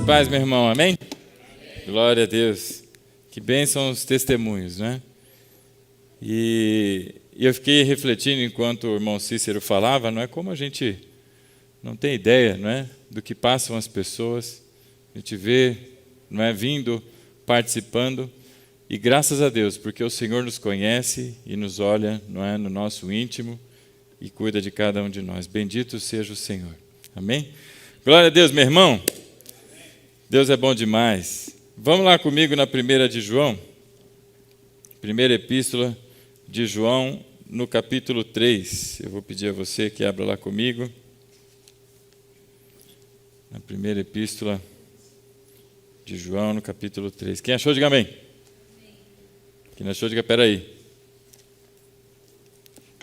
paz, meu irmão, amém? Glória a Deus. Que bênção os testemunhos, né? E eu fiquei refletindo enquanto o irmão Cícero falava, não é como a gente não tem ideia, não é, do que passam as pessoas. A gente vê, não é, vindo, participando, e graças a Deus, porque o Senhor nos conhece e nos olha, não é, no nosso íntimo e cuida de cada um de nós. Bendito seja o Senhor. Amém? Glória a Deus, meu irmão. Deus é bom demais. Vamos lá comigo na primeira de João. Primeira epístola de João, no capítulo 3. Eu vou pedir a você que abra lá comigo. Na primeira epístola de João, no capítulo 3. Quem achou, diga amém. Quem não achou, diga peraí.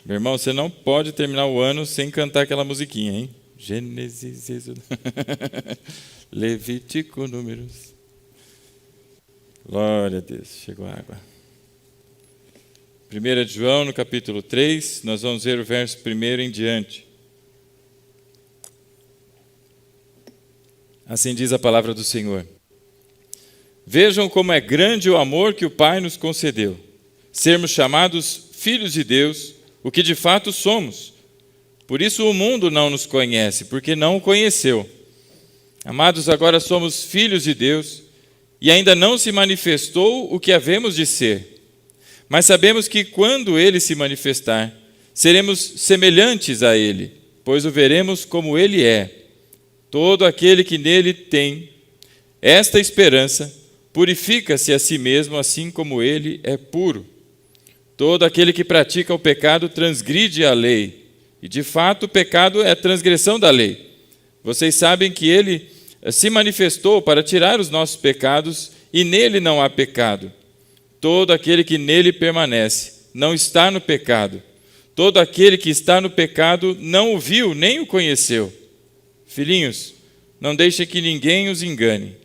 Meu irmão, você não pode terminar o ano sem cantar aquela musiquinha, hein? Gênesis, Êxodo, Levítico, Números. Glória a Deus, chegou a água. 1 de João, no capítulo 3, nós vamos ver o verso 1 em diante. Assim diz a palavra do Senhor. Vejam como é grande o amor que o Pai nos concedeu, sermos chamados filhos de Deus, o que de fato somos. Por isso o mundo não nos conhece, porque não o conheceu. Amados, agora somos filhos de Deus, e ainda não se manifestou o que havemos de ser. Mas sabemos que quando Ele se manifestar, seremos semelhantes a Ele, pois o veremos como Ele é. Todo aquele que nele tem esta esperança, purifica-se a si mesmo, assim como Ele é puro. Todo aquele que pratica o pecado transgride a lei. E, de fato, o pecado é a transgressão da lei. Vocês sabem que Ele se manifestou para tirar os nossos pecados e nele não há pecado. Todo aquele que nele permanece não está no pecado. Todo aquele que está no pecado não o viu nem o conheceu. Filhinhos, não deixem que ninguém os engane.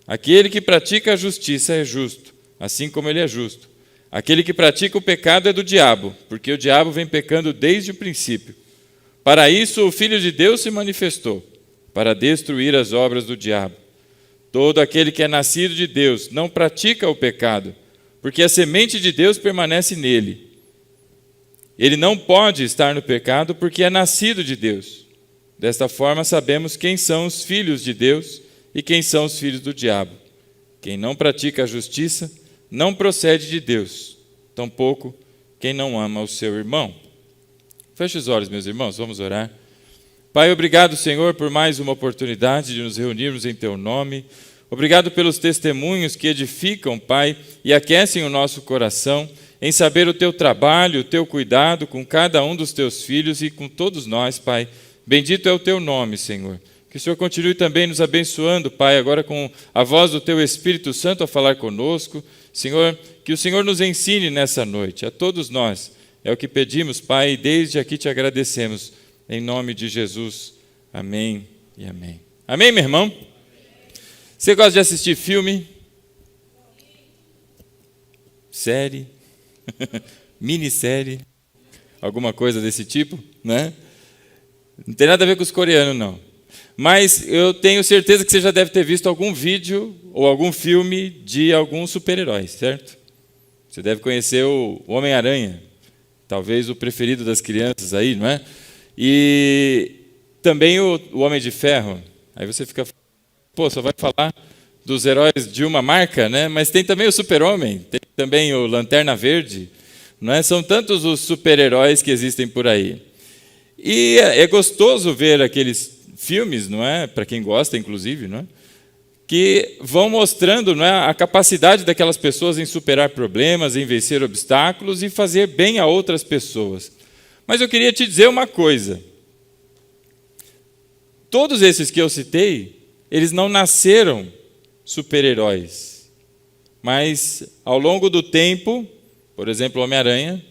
Aquele que pratica a justiça é justo, assim como ele é justo. Aquele que pratica o pecado é do diabo, porque o diabo vem pecando desde o princípio. Para isso o Filho de Deus se manifestou, para destruir as obras do diabo. Todo aquele que é nascido de Deus não pratica o pecado, porque a semente de Deus permanece nele. Ele não pode estar no pecado porque é nascido de Deus. Desta forma sabemos quem são os filhos de Deus e quem são os filhos do diabo. Quem não pratica a justiça não procede de Deus, tampouco quem não ama o seu irmão. Feche os olhos, meus irmãos, vamos orar. Pai, obrigado, Senhor, por mais uma oportunidade de nos reunirmos em Teu nome. Obrigado pelos testemunhos que edificam, Pai, e aquecem o nosso coração em saber o Teu trabalho, o Teu cuidado com cada um dos Teus filhos e com todos nós, Pai. Bendito é o Teu nome, Senhor. Que o Senhor continue também nos abençoando, Pai, agora com a voz do Teu Espírito Santo a falar conosco. Senhor, que o Senhor nos ensine nessa noite, a todos nós. É o que pedimos, Pai, e desde aqui te agradecemos. Em nome de Jesus. Amém e amém. Amém, meu irmão? Você gosta de assistir filme? Série? Minissérie? Alguma coisa desse tipo, né? Não tem nada a ver com os coreanos, não. Mas eu tenho certeza que você já deve ter visto algum vídeo ou algum filme de alguns super-heróis, certo? Você deve conhecer o Homem-Aranha, talvez o preferido das crianças aí, não é? E também o Homem de Ferro. Aí você fica, pô, só vai falar dos heróis de uma marca, né? Mas tem também o Super-Homem, tem também o Lanterna Verde, não é? São tantos os super-heróis que existem por aí. E é gostoso ver aqueles filmes, não é? Para quem gosta, inclusive, não é? Que vão mostrando, não é, a capacidade daquelas pessoas em superar problemas, em vencer obstáculos e fazer bem a outras pessoas. Mas eu queria te dizer uma coisa. Todos esses que eu citei, eles não nasceram super-heróis. Mas, ao longo do tempo, por exemplo, o Homem-Aranha,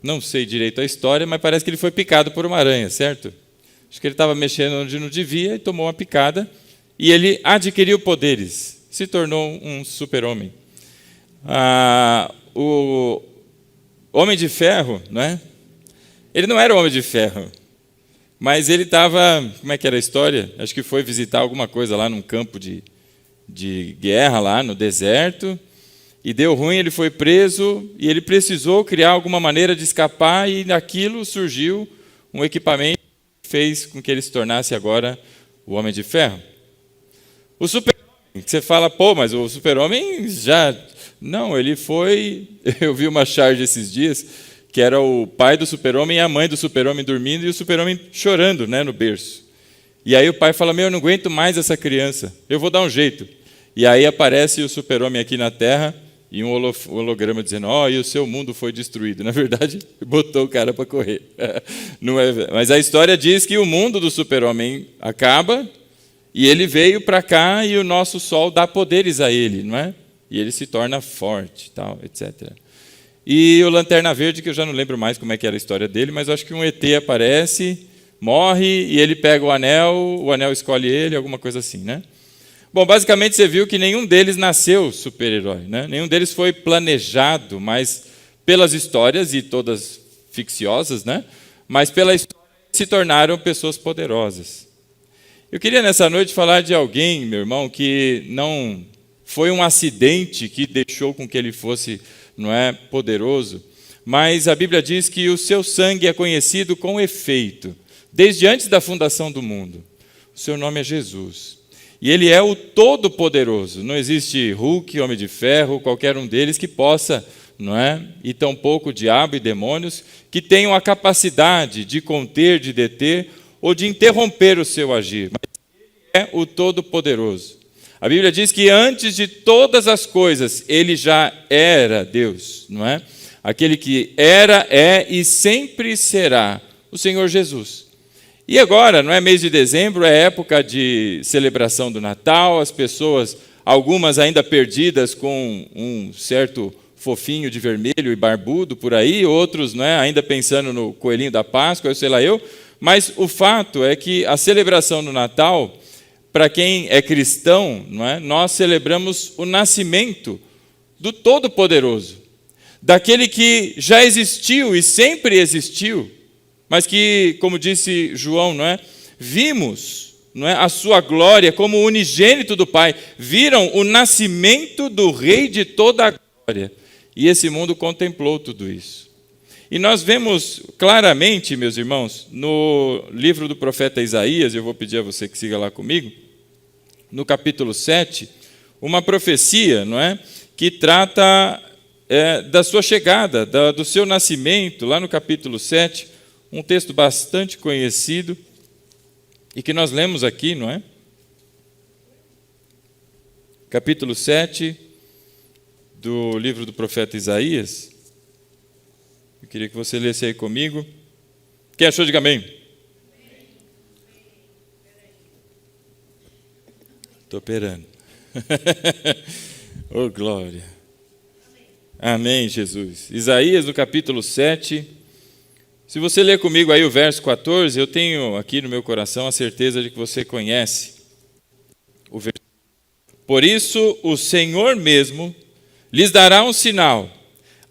não sei direito a história, mas parece que ele foi picado por uma aranha, certo? Acho que ele estava mexendo onde não devia e tomou uma picada. E ele adquiriu poderes, se tornou um super-homem. O Homem de Ferro, não é? Ele não era o Homem de Ferro, mas ele estava, como é que era a história? Acho que foi visitar alguma coisa lá num campo de de guerra lá no deserto, e deu ruim, ele foi preso, e ele precisou criar alguma maneira de escapar, e naquilo surgiu um equipamento que fez com que ele se tornasse agora o Homem de Ferro. O Super-Homem, que você fala, pô, mas o Super-Homem já... Não, ele foi... Eu vi uma charge esses dias, que era o pai do Super-Homem e a mãe do Super-Homem dormindo, e o Super-Homem chorando, né, no berço. E aí o pai fala, eu não aguento mais essa criança, eu vou dar um jeito. E aí aparece o Super-Homem aqui na Terra, e um holograma dizendo, e o seu mundo foi destruído. Na verdade, botou o cara para correr. Não é, mas a história diz que o mundo do Super-Homem acaba, e ele veio para cá, e o nosso Sol dá poderes a ele, não é? E ele se torna forte, tal, etc. E o Lanterna Verde, que eu já não lembro mais como é que era a história dele, mas eu acho que um ET aparece, morre, e ele pega o anel escolhe ele, alguma coisa assim, né? Bom, basicamente você viu que nenhum deles nasceu super-herói, né? Nenhum deles foi planejado, mas pelas histórias, e todas ficciosas, né? Mas pela história se tornaram pessoas poderosas. Eu queria nessa noite falar de alguém, meu irmão, que não foi um acidente que deixou com que ele fosse, não é, poderoso, mas a Bíblia diz que o seu sangue é conhecido com efeito, desde antes da fundação do mundo. O seu nome é Jesus. E ele é o Todo-Poderoso. Não existe Hulk, Homem de Ferro, qualquer um deles que possa, não é? E tampouco o diabo e demônios, que tenham a capacidade de conter, de deter ou de interromper o seu agir. Mas ele é o Todo-Poderoso. A Bíblia diz que antes de todas as coisas, ele já era Deus, não é? Aquele que era, é e sempre será o Senhor Jesus. E agora, não é mês de dezembro, é época de celebração do Natal, as pessoas, algumas ainda perdidas com um certo fofinho de vermelho e barbudo por aí, outros, não é, ainda pensando no coelhinho da Páscoa, eu sei lá eu, mas o fato é que a celebração do Natal, para quem é cristão, não é, nós celebramos o nascimento do Todo-Poderoso, daquele que já existiu e sempre existiu, mas que, como disse João, não é? Vimos, não é, a sua glória como unigênito do Pai. Viram o nascimento do Rei de toda a glória. E esse mundo contemplou tudo isso. E nós vemos claramente, meus irmãos, no livro do profeta Isaías, eu vou pedir a você que siga lá comigo, no capítulo 7, uma profecia, não é, que trata da sua chegada, do seu nascimento, lá no capítulo 7, um texto bastante conhecido e que nós lemos aqui, não é? Capítulo 7 do livro do profeta Isaías. Eu queria que você lesse aí comigo. Quem achou, diga amém. Estou operando. Oh, glória. Amém, Jesus. Isaías, no capítulo 7. Se você ler comigo aí o verso 14, eu tenho aqui no meu coração a certeza de que você conhece o versículo. Por isso, o Senhor mesmo lhes dará um sinal.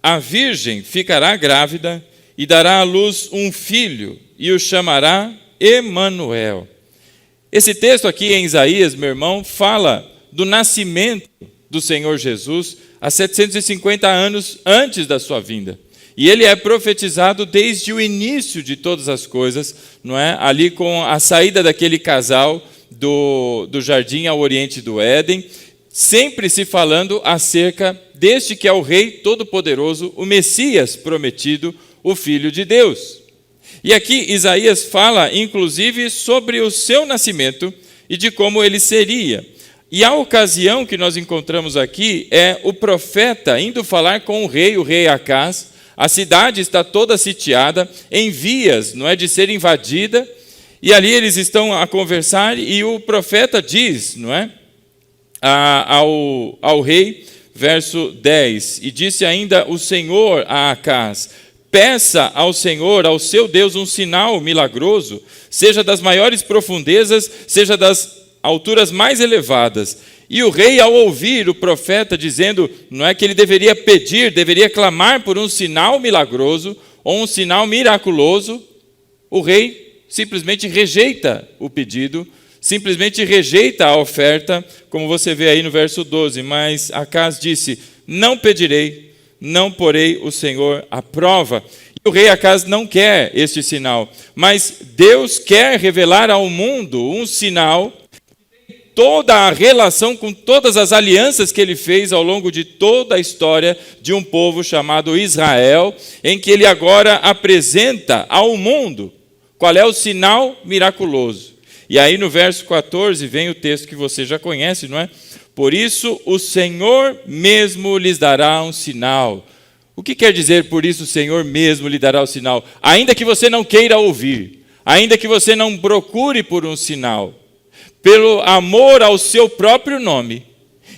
A virgem ficará grávida e dará à luz um filho e o chamará Emanuel. Esse texto aqui em Isaías, meu irmão, fala do nascimento do Senhor Jesus há 750 anos antes da sua vinda. E ele é profetizado desde o início de todas as coisas, não é? Ali com a saída daquele casal do jardim ao oriente do Éden, sempre se falando acerca deste que é o Rei Todo-Poderoso, o Messias prometido, o Filho de Deus. E aqui Isaías fala, inclusive, sobre o seu nascimento e de como ele seria. E a ocasião que nós encontramos aqui é o profeta indo falar com o rei Acaz. A cidade está toda sitiada, em vias, não é, de ser invadida, e ali eles estão a conversar, e o profeta diz, não é, ao rei, verso 10, e disse ainda o Senhor a Acaz: peça ao Senhor, ao seu Deus, um sinal milagroso, seja das maiores profundezas, seja das alturas mais elevadas. E o rei, ao ouvir o profeta dizendo, não é que ele deveria pedir, deveria clamar por um sinal milagroso ou um sinal miraculoso, o rei simplesmente rejeita o pedido, simplesmente rejeita a oferta, como você vê aí no verso 12. Mas Acaz disse: não pedirei, não porei o Senhor à prova. E o rei Acaz não quer este sinal, mas Deus quer revelar ao mundo um sinal, toda a relação com todas as alianças que ele fez ao longo de toda a história de um povo chamado Israel, em que ele agora apresenta ao mundo qual é o sinal miraculoso. E aí no verso 14 vem o texto que você já conhece, não é? Por isso o Senhor mesmo lhes dará um sinal. O que quer dizer por isso o Senhor mesmo lhe dará o sinal? Ainda que você não queira ouvir, ainda que você não procure por um sinal, pelo amor ao seu próprio nome,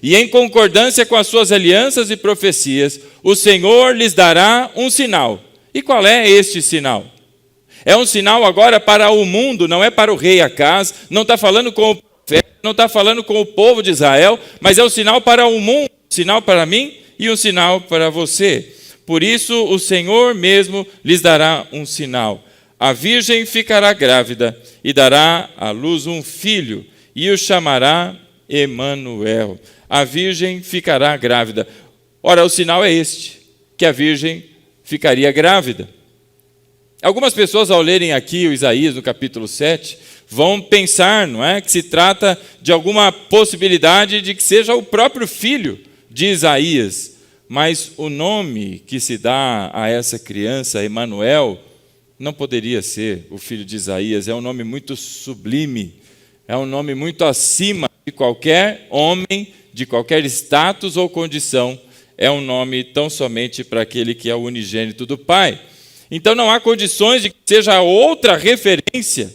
e em concordância com as suas alianças e profecias, o Senhor lhes dará um sinal. E qual é este sinal? É um sinal agora para o mundo, não é para o rei Acaz, não está falando com o profeta, não está falando com o povo de Israel, mas é um sinal para o mundo, um sinal para mim e um sinal para você. Por isso o Senhor mesmo lhes dará um sinal. A virgem ficará grávida e dará à luz um filho, e o chamará Emanuel. A virgem ficará grávida. Ora, o sinal é este, que a virgem ficaria grávida. Algumas pessoas, ao lerem aqui o Isaías, no capítulo 7, vão pensar, não é, que se trata de alguma possibilidade de que seja o próprio filho de Isaías. Mas o nome que se dá a essa criança, Emanuel, não poderia ser o filho de Isaías. É um nome muito sublime, é um nome muito acima de qualquer homem, de qualquer status ou condição. É um nome tão somente para aquele que é o unigênito do Pai. Então não há condições de que seja outra referência,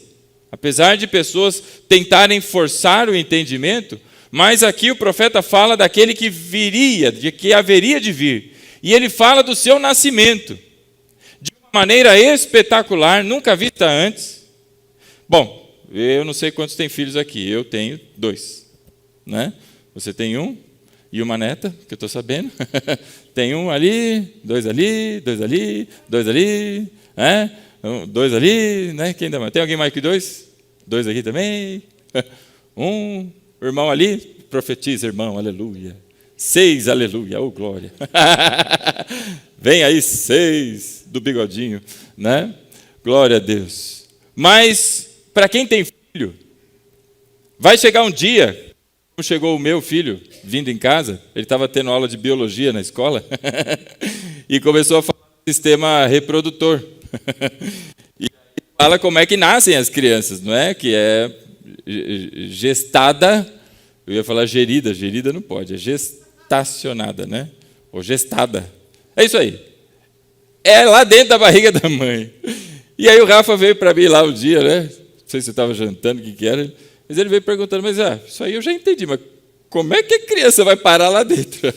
apesar de pessoas tentarem forçar o entendimento. Mas aqui o profeta fala daquele que viria, de que haveria de vir. E ele fala do seu nascimento, de uma maneira espetacular, nunca vista antes. Bom, eu não sei quantos têm filhos aqui, eu tenho 2. Né? Você tem 1 e uma neta, que eu estou sabendo. Tem 1 ali, 2 ali, 2 ali, 2 ali, 2 ali, né? Quem dá mais? Tem alguém mais que 2? 2 aqui também. 1. Irmão ali, profetiza, irmão, aleluia. 6, aleluia, oh glória. Vem aí 6 do bigodinho, né? Glória a Deus. Mas, para quem tem filho, vai chegar um dia, como chegou o meu filho, vindo em casa, ele estava tendo aula de biologia na escola, e começou a falar do sistema reprodutor. E fala como é que nascem as crianças, não é? Que é gestada, eu ia falar gerida não pode, é gestacionada, né? Ou gestada. É isso aí. É lá dentro da barriga da mãe. E aí o Rafa veio para mim lá um dia, né? Não sei se você estava jantando, o que era, mas ele veio perguntando, mas isso aí eu já entendi, mas como é que a criança vai parar lá dentro?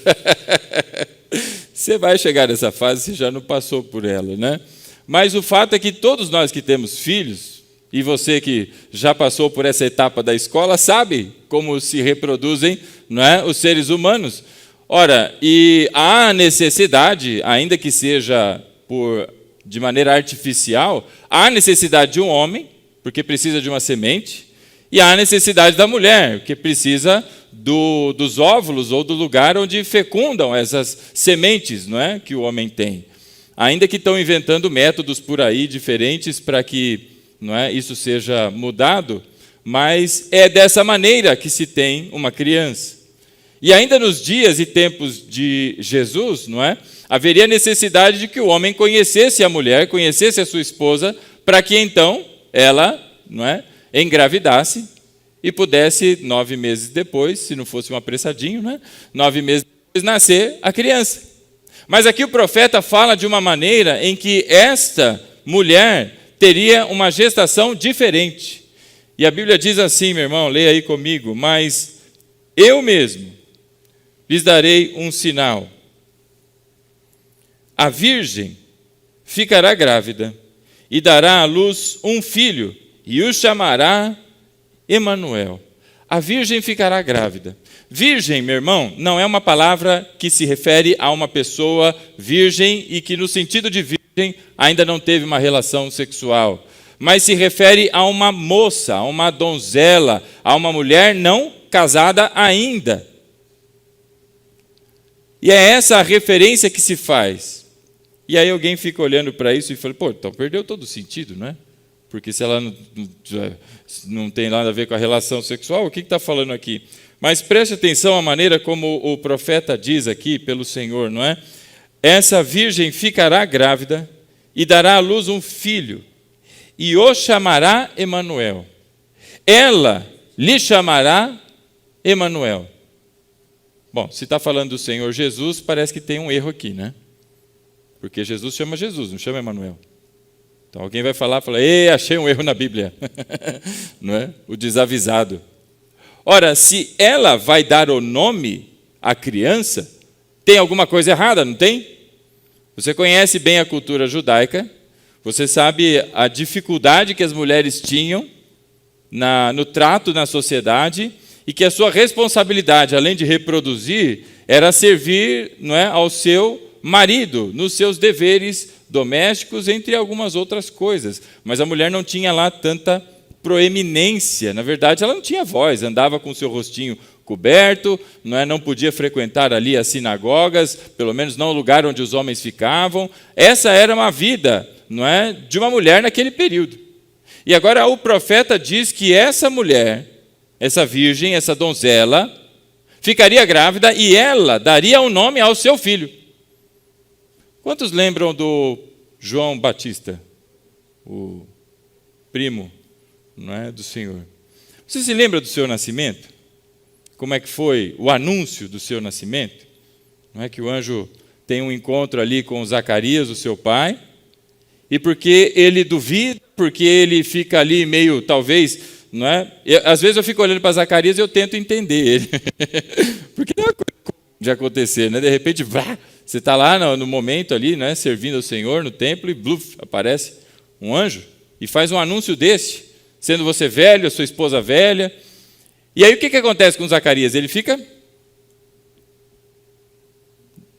Você vai chegar nessa fase, você já não passou por ela, né? Mas o fato é que todos nós que temos filhos, e você que já passou por essa etapa da escola, sabe como se reproduzem, não é, os seres humanos. Ora, e há necessidade, ainda que seja de maneira artificial, há necessidade de um homem, porque precisa de uma semente, e há necessidade da mulher, que precisa dos óvulos ou do lugar onde fecundam essas sementes, não é, que o homem tem. Ainda que estão inventando métodos por aí diferentes para que, não é, isso seja mudado, mas é dessa maneira que se tem uma criança. E ainda nos dias e tempos de Jesus, não é, haveria necessidade de que o homem conhecesse a mulher, conhecesse a sua esposa, para que então ela, não é, engravidasse e pudesse, 9 meses depois, se não fosse um apressadinho, né, 9 meses depois, nascer a criança. Mas aqui o profeta fala de uma maneira em que esta mulher teria uma gestação diferente. E a Bíblia diz assim, meu irmão, leia aí comigo: mas eu mesmo lhes darei um sinal. A virgem ficará grávida e dará à luz um filho e o chamará Emanuel. A virgem ficará grávida. Virgem, meu irmão, não é uma palavra que se refere a uma pessoa virgem e que, no sentido de virgem, ainda não teve uma relação sexual. mas se refere a uma moça, a uma donzela, a uma mulher não casada ainda. E é essa a referência que se faz. E aí alguém fica olhando para isso e fala, pô, então perdeu todo o sentido, não é? Porque se ela não tem nada a ver com a relação sexual, o que está falando aqui? Mas preste atenção à maneira como o profeta diz aqui pelo Senhor, não é? Essa virgem ficará grávida e dará à luz um filho, e o chamará Emanuel. Ela lhe chamará Emanuel. Bom, se está falando do Senhor Jesus, parece que tem um erro aqui, né? Porque Jesus chama Jesus, não chama Emanuel. Então alguém vai falar, ei, achei um erro na Bíblia. Não é? O desavisado. Ora, se ela vai dar o nome à criança, tem alguma coisa errada, não tem? Você conhece bem a cultura judaica, você sabe a dificuldade que as mulheres tinham no trato na sociedade, e que a sua responsabilidade, além de reproduzir, era servir, não é, ao seu marido, nos seus deveres domésticos, entre algumas outras coisas. Mas a mulher não tinha lá tanta proeminência. Na verdade, ela não tinha voz, andava com o seu rostinho coberto, não podia frequentar ali as sinagogas, pelo menos não o lugar onde os homens ficavam. Essa era uma vida, de uma mulher naquele período. E agora o profeta diz que essa mulher, essa virgem, essa donzela, ficaria grávida e ela daria o nome ao seu filho. Quantos lembram do João Batista, o primo, do Senhor? Você se lembra do seu nascimento? Como é que foi o anúncio do seu nascimento? Não é que o anjo tem um encontro ali com Zacarias, o seu pai, e porque ele duvida, porque ele fica ali meio, talvez, às vezes eu fico olhando para Zacarias e eu tento entender ele. Porque não é uma coisa de acontecer, De repente, você está lá no momento ali, servindo ao Senhor no templo e bluf, aparece um anjo e faz um anúncio desse, sendo você velho, a sua esposa velha. E aí o que acontece com Zacarias? Ele fica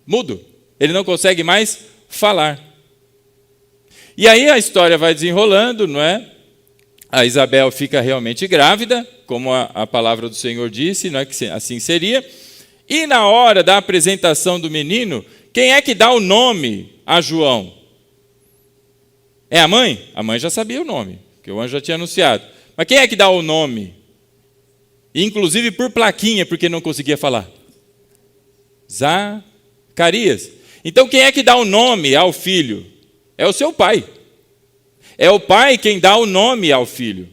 mudo, ele não consegue mais falar. E aí a história vai desenrolando, A Isabel fica realmente grávida, como a palavra do Senhor disse, que assim seria. E na hora da apresentação do menino, quem é que dá o nome a João? É a mãe? A mãe já sabia o nome, porque o anjo já tinha anunciado. Mas quem é que dá o nome? Inclusive por plaquinha, porque não conseguia falar. Zacarias. Então quem é que dá o nome ao filho? É o seu pai. É o pai quem dá o nome ao filho.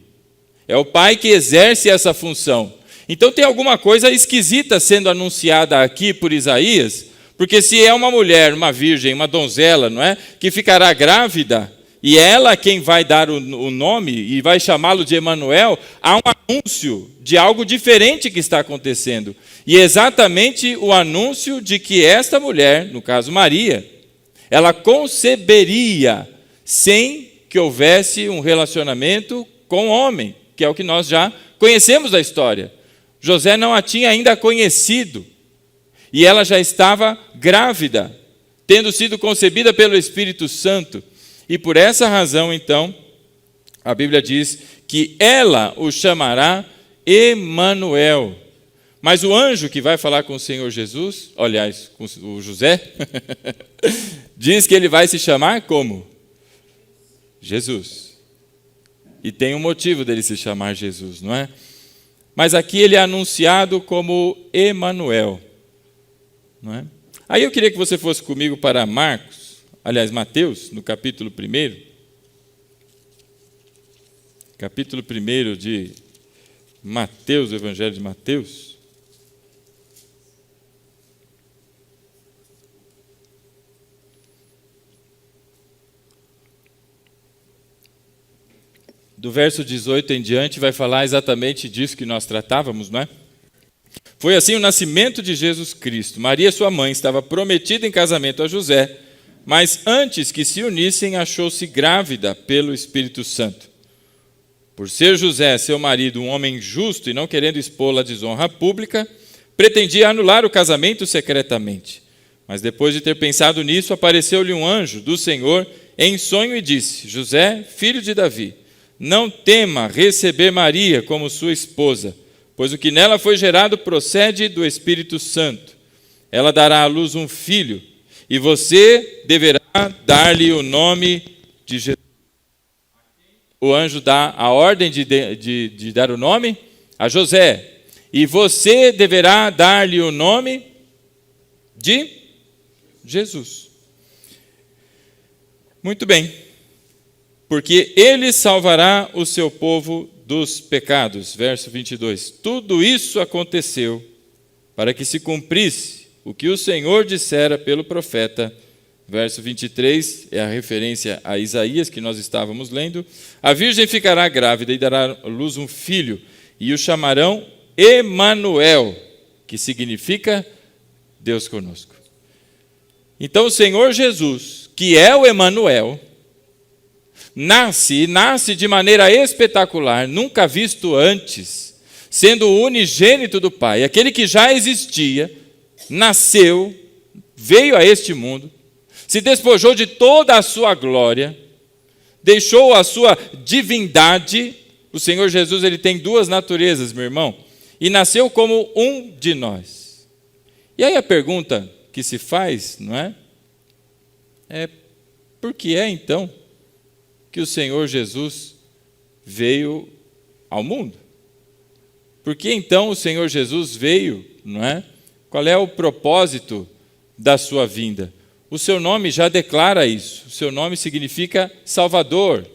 É o pai que exerce essa função. Então tem alguma coisa esquisita sendo anunciada aqui por Isaías, porque se é uma mulher, uma virgem, uma donzela, que ficará grávida, e ela quem vai dar o nome e vai chamá-lo de Emanuel, há um anúncio de algo diferente que está acontecendo. E é exatamente o anúncio de que esta mulher, no caso Maria, ela conceberia sem que houvesse um relacionamento com o homem, que é o que nós já conhecemos da história. José não a tinha ainda conhecido, e ela já estava grávida, tendo sido concebida pelo Espírito Santo. E por essa razão, então, a Bíblia diz que ela o chamará Emanuel. Mas o anjo que vai falar com o Senhor Jesus, aliás, com o José, diz que ele vai se chamar como? Jesus. E tem um motivo dele se chamar Jesus, não é? Mas aqui ele é anunciado como Emanuel, não é? Aí eu queria que você fosse comigo para Mateus, no capítulo 1. Capítulo 1 de Mateus, o Evangelho de Mateus. Do verso 18 em diante, vai falar exatamente disso que nós tratávamos, não é? Foi assim o nascimento de Jesus Cristo. Maria, sua mãe, estava prometida em casamento a José, mas antes que se unissem, achou-se grávida pelo Espírito Santo. Por ser José, seu marido, um homem justo e não querendo expô-la à desonra pública, pretendia anular o casamento secretamente. Mas depois de ter pensado nisso, apareceu-lhe um anjo do Senhor em sonho e disse: José, filho de Davi, não tema receber Maria como sua esposa, pois o que nela foi gerado procede do Espírito Santo. Ela dará à luz um filho, e você deverá dar-lhe o nome de Jesus. O anjo dá a ordem de dar o nome a José. E você deverá dar-lhe o nome de Jesus. Muito bem. Porque ele salvará o seu povo dos pecados. Verso 22. Tudo isso aconteceu para que se cumprisse o que o Senhor dissera pelo profeta. Verso 23 é a referência a Isaías que nós estávamos lendo. A virgem ficará grávida e dará à luz um filho, e o chamarão Emanuel, que significa Deus conosco. Então o Senhor Jesus, que é o Emanuel, nasce de maneira espetacular, nunca visto antes, sendo o unigênito do Pai, aquele que já existia, nasceu, veio a este mundo, se despojou de toda a sua glória, deixou a sua divindade. O Senhor Jesus, ele tem duas naturezas, meu irmão, e nasceu como um de nós. E aí a pergunta que se faz, não é? Por que é então que o Senhor Jesus veio ao mundo? Por que então o Senhor Jesus veio, não é? Qual é o propósito da sua vinda? O seu nome já declara isso. O seu nome significa Salvador.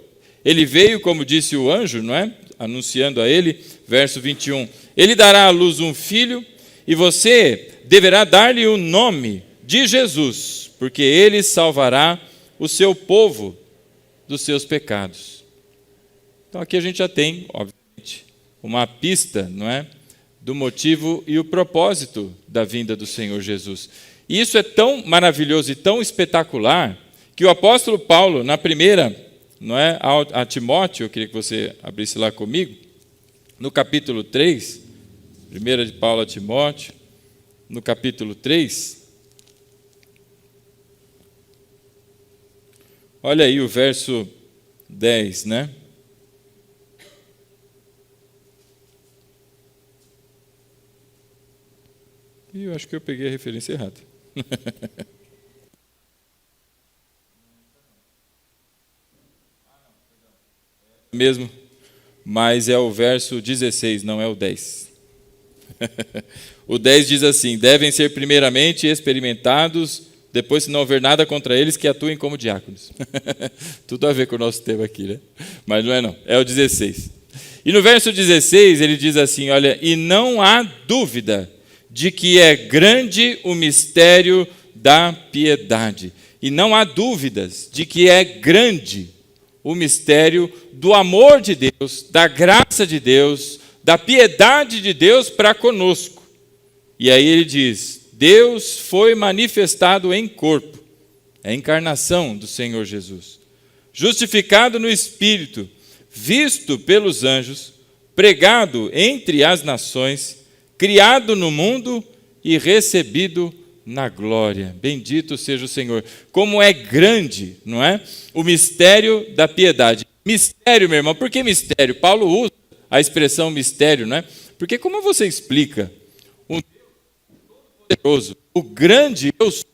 Ele veio, como disse o anjo, não é? Anunciando a ele, verso 21. Ele dará à luz um filho, e você deverá dar-lhe o nome de Jesus, porque ele salvará o seu povo dos seus pecados. Então aqui a gente já tem, obviamente, uma pista, não é? Do motivo e o propósito da vinda do Senhor Jesus. E isso é tão maravilhoso e tão espetacular que o apóstolo Paulo, na primeira, não é, a Timóteo, eu queria que você abrisse lá comigo, no capítulo 3, primeira de Paulo a Timóteo, no capítulo 3, olha aí o verso 10, né? E eu acho que eu peguei a referência errada. Mesmo, mas é o verso 16, não é o 10. O 10 diz assim: devem ser primeiramente experimentados, depois, se não houver nada contra eles, que atuem como diáconos. Tudo a ver com o nosso tema aqui, né? Mas não é não, é o 16. E no verso 16 ele diz assim, olha, e não há dúvida de que é grande o mistério da piedade. E não há dúvidas de que é grande o mistério do amor de Deus, da graça de Deus, da piedade de Deus para conosco. E aí ele diz, Deus foi manifestado em corpo, é a encarnação do Senhor Jesus, justificado no Espírito, visto pelos anjos, pregado entre as nações, criado no mundo e recebido na glória. Bendito seja o Senhor. Como é grande, não é? O mistério da piedade. Mistério, meu irmão, por que mistério? Paulo usa a expressão mistério, não é? Porque como você explica um Deus poderoso, o grande eu sou,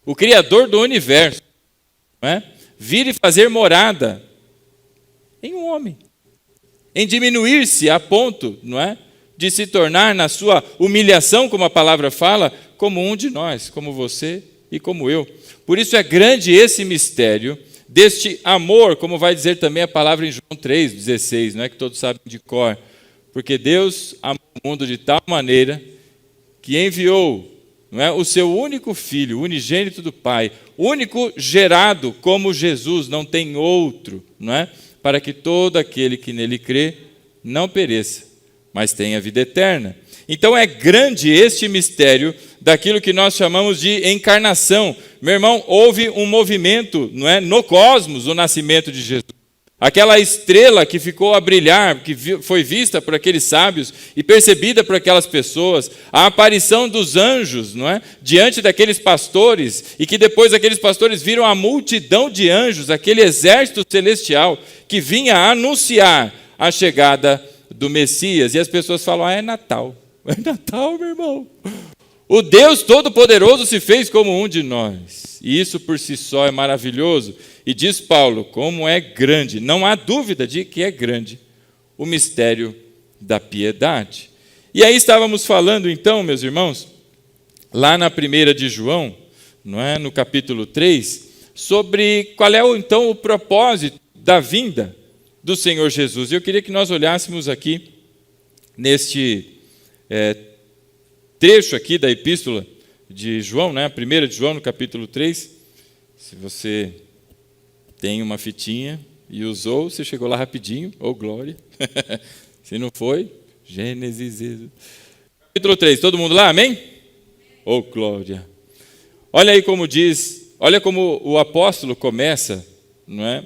o Criador do universo, não é? Vir e fazer morada em um homem, em diminuir-se a ponto, não é? De se tornar na sua humilhação, como a palavra fala, como um de nós, como você e como eu. Por isso é grande esse mistério deste amor, como vai dizer também a palavra em João 3,16, não é, que todos sabem de cor. Porque Deus amou o mundo de tal maneira que enviou, não é, o seu único filho, unigênito do Pai, único gerado como Jesus, não tem outro, não é? Para que todo aquele que nele crê não pereça, mas tenha vida eterna. Então é grande este mistério daquilo que nós chamamos de encarnação. Meu irmão, houve um movimento, não é, no cosmos, o nascimento de Jesus. Aquela estrela que ficou a brilhar, que foi vista por aqueles sábios e percebida por aquelas pessoas, a aparição dos anjos, não é? Diante daqueles pastores, e que depois aqueles pastores viram a multidão de anjos, aquele exército celestial que vinha anunciar a chegada do Messias. E as pessoas falam: é Natal, meu irmão. O Deus Todo-Poderoso se fez como um de nós. E isso por si só é maravilhoso. E diz Paulo, como é grande, não há dúvida de que é grande, o mistério da piedade. E aí estávamos falando então, meus irmãos, lá na 1 de João, não é, no capítulo 3, sobre qual é então o propósito da vinda do Senhor Jesus. E eu queria que nós olhássemos aqui neste trecho aqui da epístola de João, né? 1 de João, no capítulo 3. Se você tem uma fitinha e usou, você chegou lá rapidinho, ô glória. Se não foi, Gênesis, Êxodo. Capítulo 3, todo mundo lá, amém? Ô glória. Olha aí como diz, olha como o apóstolo começa, não é?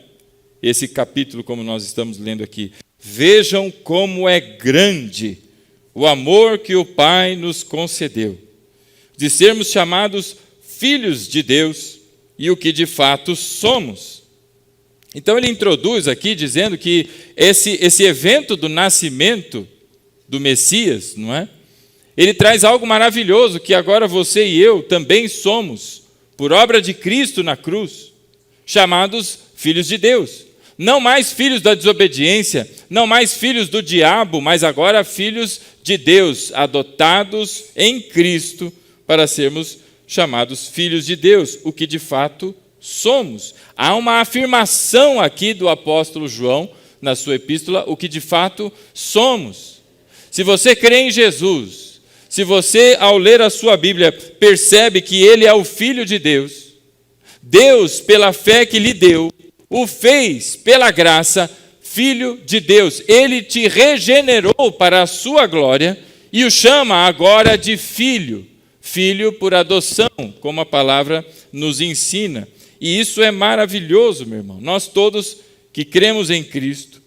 Esse capítulo, como nós estamos lendo aqui. Vejam como é grande o amor que o Pai nos concedeu, de sermos chamados filhos de Deus, e o que de fato somos. Então ele introduz aqui dizendo que esse evento do nascimento do Messias, não é? Ele traz algo maravilhoso, que agora você e eu também somos, por obra de Cristo na cruz, chamados filhos de Deus. Não mais filhos da desobediência, não mais filhos do diabo, mas agora filhos de Deus, adotados em Cristo para sermos chamados filhos de Deus, o que de fato somos. Há uma afirmação aqui do apóstolo João, na sua epístola, o que de fato somos. Se você crê em Jesus, se você, ao ler a sua Bíblia, percebe que Ele é o Filho de Deus, Deus, pela fé que lhe deu, o fez, pela graça, Filho de Deus. Ele te regenerou para a sua glória e o chama agora de filho. Filho por adoção, como a palavra nos ensina. E isso é maravilhoso, meu irmão. Nós todos que cremos em Cristo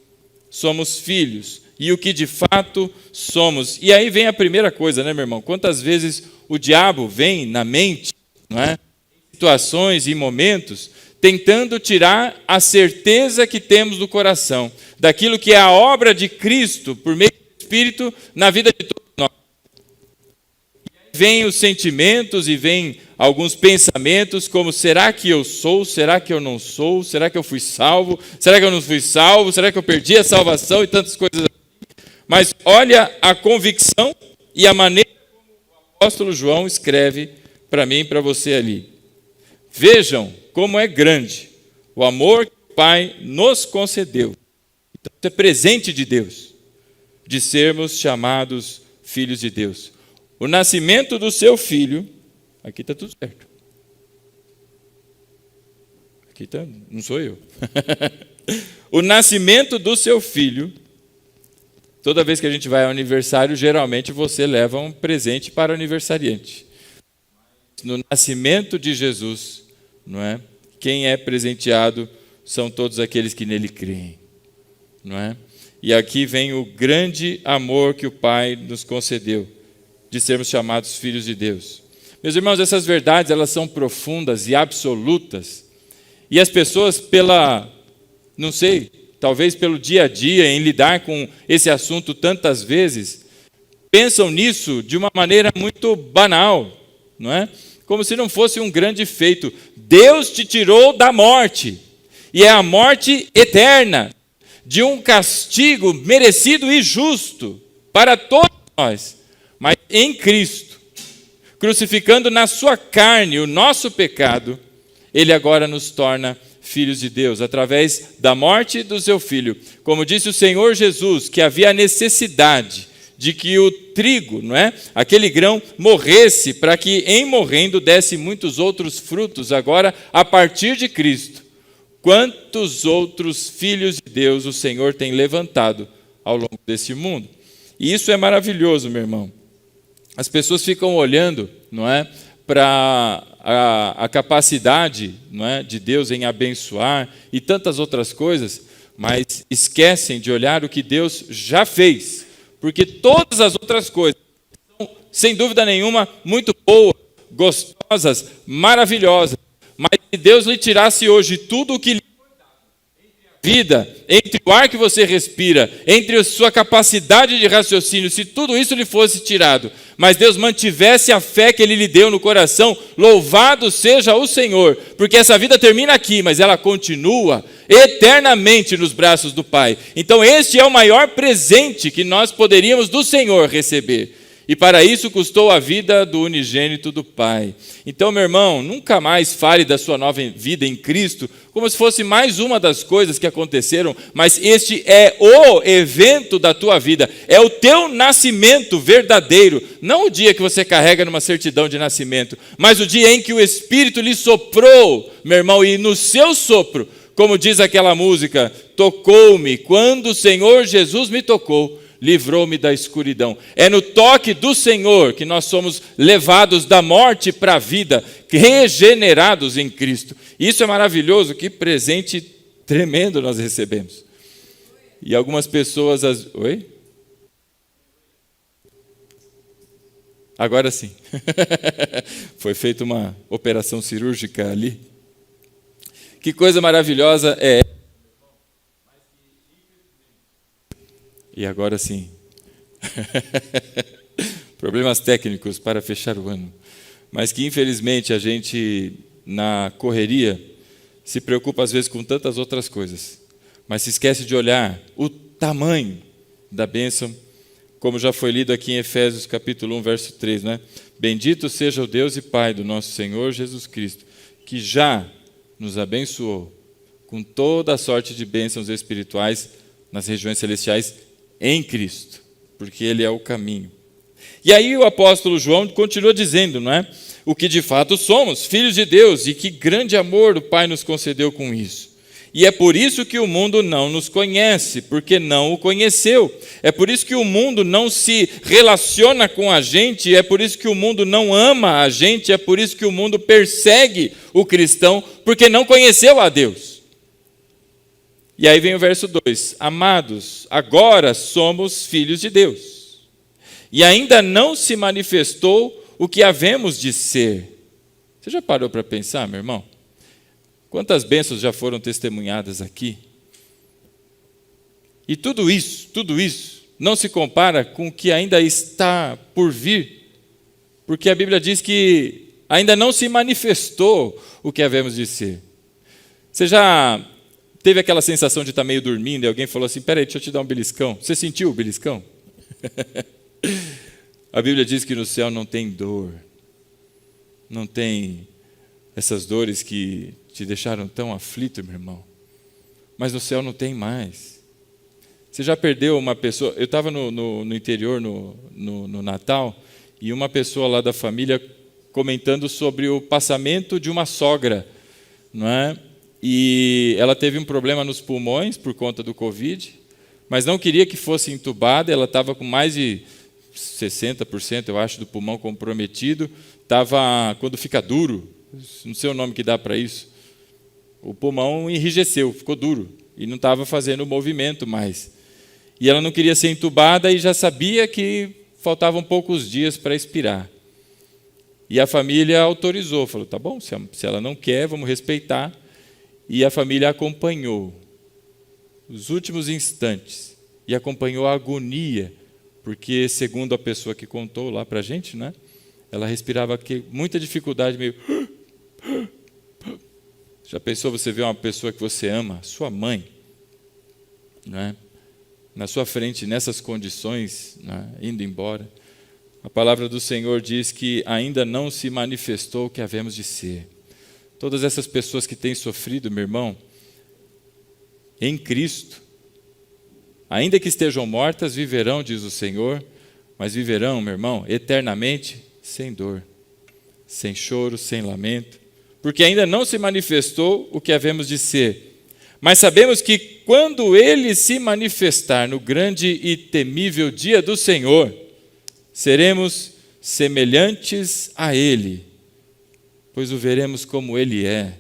somos filhos. E o que de fato somos. E aí vem a primeira coisa, né, meu irmão? Quantas vezes o diabo vem na mente, não é? Em situações e momentos, tentando tirar a certeza que temos do coração, daquilo que é a obra de Cristo, por meio do Espírito, na vida de todos nós. Vêm os sentimentos e vêm alguns pensamentos como: será que eu sou? Será que eu não sou? Será que eu fui salvo? Será que eu não fui salvo? Será que eu perdi a salvação? E tantas coisas assim. Mas olha a convicção e a maneira como o apóstolo João escreve para mim e para você ali. Vejam como é grande o amor que o Pai nos concedeu. Então, isso é presente de Deus, de sermos chamados filhos de Deus. O nascimento do seu filho, aqui está tudo certo. Aqui está, não sou eu. O nascimento do seu filho, toda vez que a gente vai ao aniversário, geralmente você leva um presente para o aniversariante. No nascimento de Jesus, não é? Quem é presenteado são todos aqueles que nele creem, não é? E aqui vem o grande amor que o Pai nos concedeu, de sermos chamados filhos de Deus. Meus irmãos, essas verdades, elas são profundas e absolutas, e as pessoas não sei, talvez pelo dia a dia, em lidar com esse assunto tantas vezes, pensam nisso de uma maneira muito banal, não é? Como se não fosse um grande feito. Deus te tirou da morte, e é a morte eterna, de um castigo merecido e justo para todos nós, mas em Cristo, crucificando na sua carne o nosso pecado, Ele agora nos torna filhos de Deus, através da morte do seu Filho. Como disse o Senhor Jesus, que havia a necessidade de que o trigo, não é? Aquele grão morresse, para que em morrendo desse muitos outros frutos. Agora, a partir de Cristo, quantos outros filhos de Deus o Senhor tem levantado ao longo desse mundo? E isso é maravilhoso, meu irmão. As pessoas ficam olhando, não é, para a capacidade, não é, de Deus em abençoar e tantas outras coisas, mas esquecem de olhar o que Deus já fez, porque todas as outras coisas são, sem dúvida nenhuma, muito boas, gostosas, maravilhosas, mas se Deus lhe tirasse hoje tudo o que lhe vida, entre o ar que você respira, entre a sua capacidade de raciocínio, se tudo isso lhe fosse tirado, mas Deus mantivesse a fé que Ele lhe deu no coração, louvado seja o Senhor, porque essa vida termina aqui, mas ela continua eternamente nos braços do Pai. Então este é o maior presente que nós poderíamos do Senhor receber. E para isso custou a vida do unigênito do Pai. Então, meu irmão, nunca mais fale da sua nova vida em Cristo como se fosse mais uma das coisas que aconteceram, mas este é o evento da tua vida, é o teu nascimento verdadeiro, não o dia que você carrega numa certidão de nascimento, mas o dia em que o Espírito lhe soprou, meu irmão, e no seu sopro, como diz aquela música, tocou-me, quando o Senhor Jesus me tocou, livrou-me da escuridão. É no toque do Senhor que nós somos levados da morte para a vida, regenerados em Cristo. Isso é maravilhoso, que presente tremendo nós recebemos. E algumas pessoas... Oi? Agora sim. Foi feita uma operação cirúrgica ali. Que coisa maravilhosa é essa? E agora sim. Problemas técnicos para fechar o ano. Mas que infelizmente a gente, na correria, se preocupa às vezes com tantas outras coisas. Mas se esquece de olhar o tamanho da bênção, como já foi lido aqui em Efésios capítulo 1, verso 3, né? Bendito seja o Deus e Pai do nosso Senhor Jesus Cristo, que já nos abençoou com toda a sorte de bênçãos espirituais nas regiões celestiais em Cristo, porque Ele é o caminho. E aí o apóstolo João continua dizendo, não é? O que de fato somos, filhos de Deus, e que grande amor o Pai nos concedeu com isso. E é por isso que o mundo não nos conhece, porque não o conheceu. É por isso que o mundo não se relaciona com a gente, é por isso que o mundo não ama a gente, é por isso que o mundo persegue o cristão, porque não conheceu a Deus. E aí vem o verso 2. Amados, agora somos filhos de Deus. E ainda não se manifestou o que havemos de ser. Você já parou para pensar, meu irmão? Quantas bênçãos já foram testemunhadas aqui? E tudo isso não se compara com o que ainda está por vir. Porque a Bíblia diz que ainda não se manifestou o que havemos de ser. Você já teve aquela sensação de estar meio dormindo e alguém falou assim, peraí, deixa eu te dar um beliscão. Você sentiu o beliscão? A Bíblia diz que no céu não tem dor. Não tem essas dores que te deixaram tão aflito, meu irmão. Mas no céu não tem mais. Você já perdeu uma pessoa... Eu estava no interior, no Natal, e uma pessoa lá da família comentando sobre o passamento de uma sogra, não é? E ela teve um problema nos pulmões por conta do Covid, mas não queria que fosse entubada, ela estava com mais de 60%, eu acho, do pulmão comprometido. Estava, quando fica duro, não sei o nome que dá para isso, o pulmão enrijeceu, ficou duro, e não estava fazendo o movimento mais. E ela não queria ser entubada e já sabia que faltavam poucos dias para expirar. E a família autorizou, falou, tá bom, se ela não quer, vamos respeitar. E a família acompanhou os últimos instantes e acompanhou a agonia, porque, segundo a pessoa que contou lá para a gente, né, ela respirava com muita dificuldade, meio... Já pensou você ver uma pessoa que você ama, sua mãe, né, na sua frente, nessas condições, né, indo embora? A palavra do Senhor diz que ainda não se manifestou o que havemos de ser. Todas essas pessoas que têm sofrido, meu irmão, em Cristo, ainda que estejam mortas, viverão, diz o Senhor, mas viverão, meu irmão, eternamente sem dor, sem choro, sem lamento, porque ainda não se manifestou o que havemos de ser. Mas sabemos que quando Ele se manifestar no grande e temível dia do Senhor, seremos semelhantes a Ele, pois o veremos como Ele é.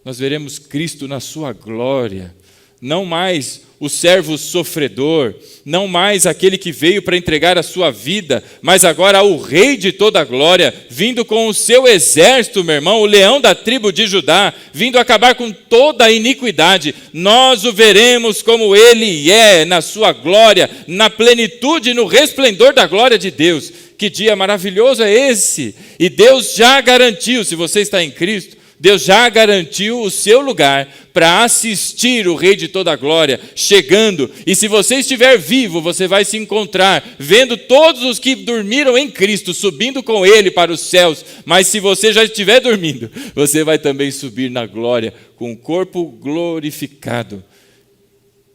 Nós veremos Cristo na sua glória, não mais o servo sofredor, não mais aquele que veio para entregar a sua vida, mas agora o Rei de toda a glória, vindo com o seu exército, meu irmão, o leão da tribo de Judá, vindo acabar com toda a iniquidade. Nós o veremos como ele é, na sua glória, na plenitude, no resplendor da glória de Deus. Que dia maravilhoso é esse! E Deus já garantiu, se você está em Cristo, Deus já garantiu o seu lugar para assistir o Rei de toda a glória chegando. E se você estiver vivo, você vai se encontrar vendo todos os que dormiram em Cristo subindo com Ele para os céus. Mas se você já estiver dormindo, você vai também subir na glória com o corpo glorificado.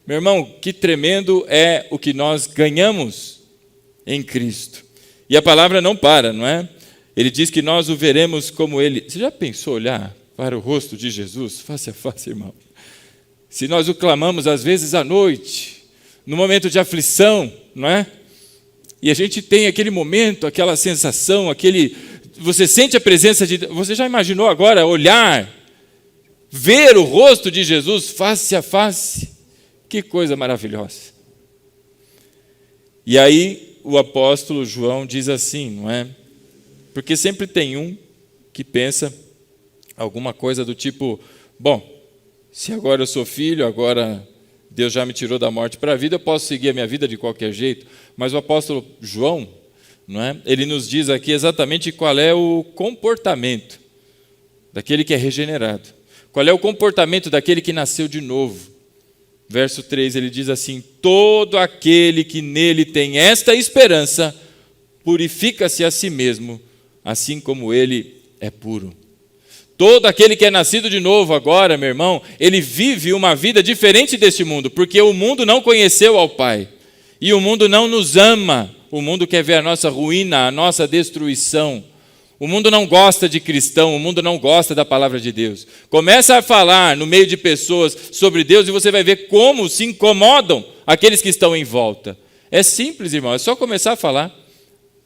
Meu irmão, que tremendo é o que nós ganhamos em Cristo. E a palavra não para, não é? Ele diz que nós o veremos como ele. Você já pensou olhar para o rosto de Jesus, face a face, irmão? Se nós o clamamos às vezes à noite, no momento de aflição, não é? E a gente tem aquele momento, aquela sensação, você sente a presença de Deus. Você já imaginou agora olhar, ver o rosto de Jesus face a face? Que coisa maravilhosa. E aí o apóstolo João diz assim, não é? Porque sempre tem um que pensa alguma coisa do tipo, bom, se agora eu sou filho, agora Deus já me tirou da morte para a vida, eu posso seguir a minha vida de qualquer jeito. Mas o apóstolo João, não é? Ele nos diz aqui exatamente qual é o comportamento daquele que é regenerado. Qual é o comportamento daquele que nasceu de novo. Verso 3, ele diz assim, todo aquele que nele tem esta esperança, purifica-se a si mesmo, assim como ele é puro. Todo aquele que é nascido de novo agora, meu irmão, ele vive uma vida diferente deste mundo, porque o mundo não conheceu ao Pai. E o mundo não nos ama. O mundo quer ver a nossa ruína, a nossa destruição. O mundo não gosta de cristão, o mundo não gosta da palavra de Deus. Começa a falar no meio de pessoas sobre Deus e você vai ver como se incomodam aqueles que estão em volta. É simples, irmão, é só começar a falar.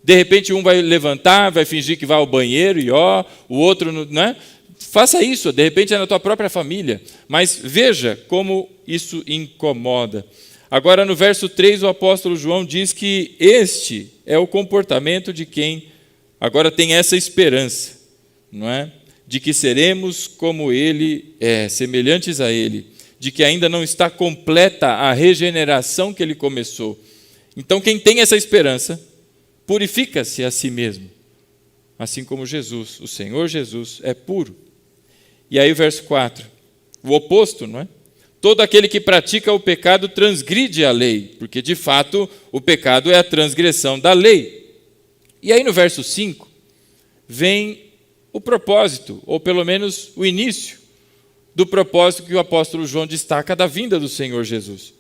De repente um vai levantar, vai fingir que vai ao banheiro e o outro, não é? Faça isso, de repente é na tua própria família. Mas veja como isso incomoda. Agora no verso 3 o apóstolo João diz que este é o comportamento de quem agora tem essa esperança, não é? De que seremos como ele é, semelhantes a ele, de que ainda não está completa a regeneração que ele começou. Então quem tem essa esperança, purifica-se a si mesmo, assim como Jesus, o Senhor Jesus, é puro. E aí o verso 4, o oposto, não é? Todo aquele que pratica o pecado transgride a lei, porque de fato o pecado é a transgressão da lei. E aí no verso 5, vem o propósito, ou pelo menos o início do propósito que o apóstolo João destaca da vinda do Senhor Jesus.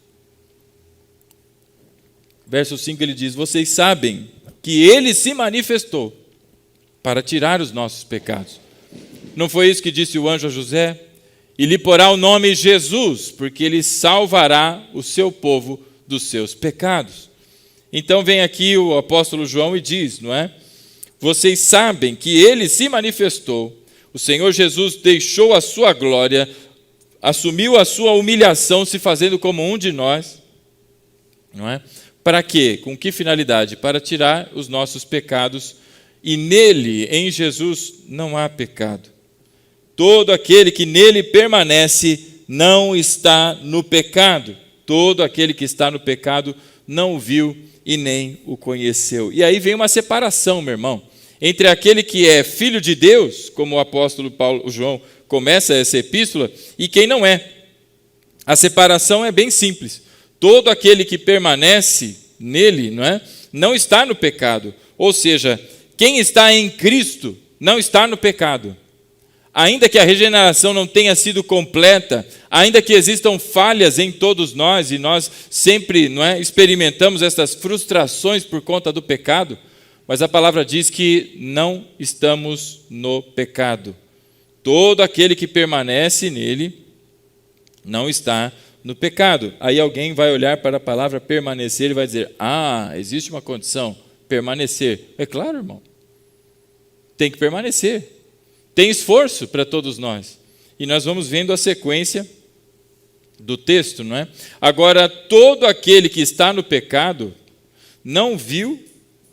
Verso 5 ele diz, vocês sabem que ele se manifestou para tirar os nossos pecados. Não foi isso que disse o anjo a José? E lhe porá o nome Jesus, porque ele salvará o seu povo dos seus pecados. Então vem aqui o apóstolo João e diz, não é? Vocês sabem que ele se manifestou, o Senhor Jesus deixou a sua glória, assumiu a sua humilhação, se fazendo como um de nós, não é? Para quê? Com que finalidade? Para tirar os nossos pecados, e nele, em Jesus, não há pecado. Todo aquele que nele permanece não está no pecado. Todo aquele que está no pecado não o viu e nem o conheceu. E aí vem uma separação, meu irmão, entre aquele que é filho de Deus, como o apóstolo João começa essa epístola, e quem não é. A separação é bem simples. Todo aquele que permanece nele, não está no pecado. Ou seja, quem está em Cristo não está no pecado. Ainda que a regeneração não tenha sido completa, ainda que existam falhas em todos nós, e nós sempre experimentamos essas frustrações por conta do pecado, mas a palavra diz que não estamos no pecado. Todo aquele que permanece nele não está no pecado. Aí alguém vai olhar para a palavra permanecer e vai dizer, existe uma condição, permanecer. É claro, irmão, tem que permanecer. Tem esforço para todos nós. E nós vamos vendo a sequência do texto, não é? Agora, todo aquele que está no pecado não viu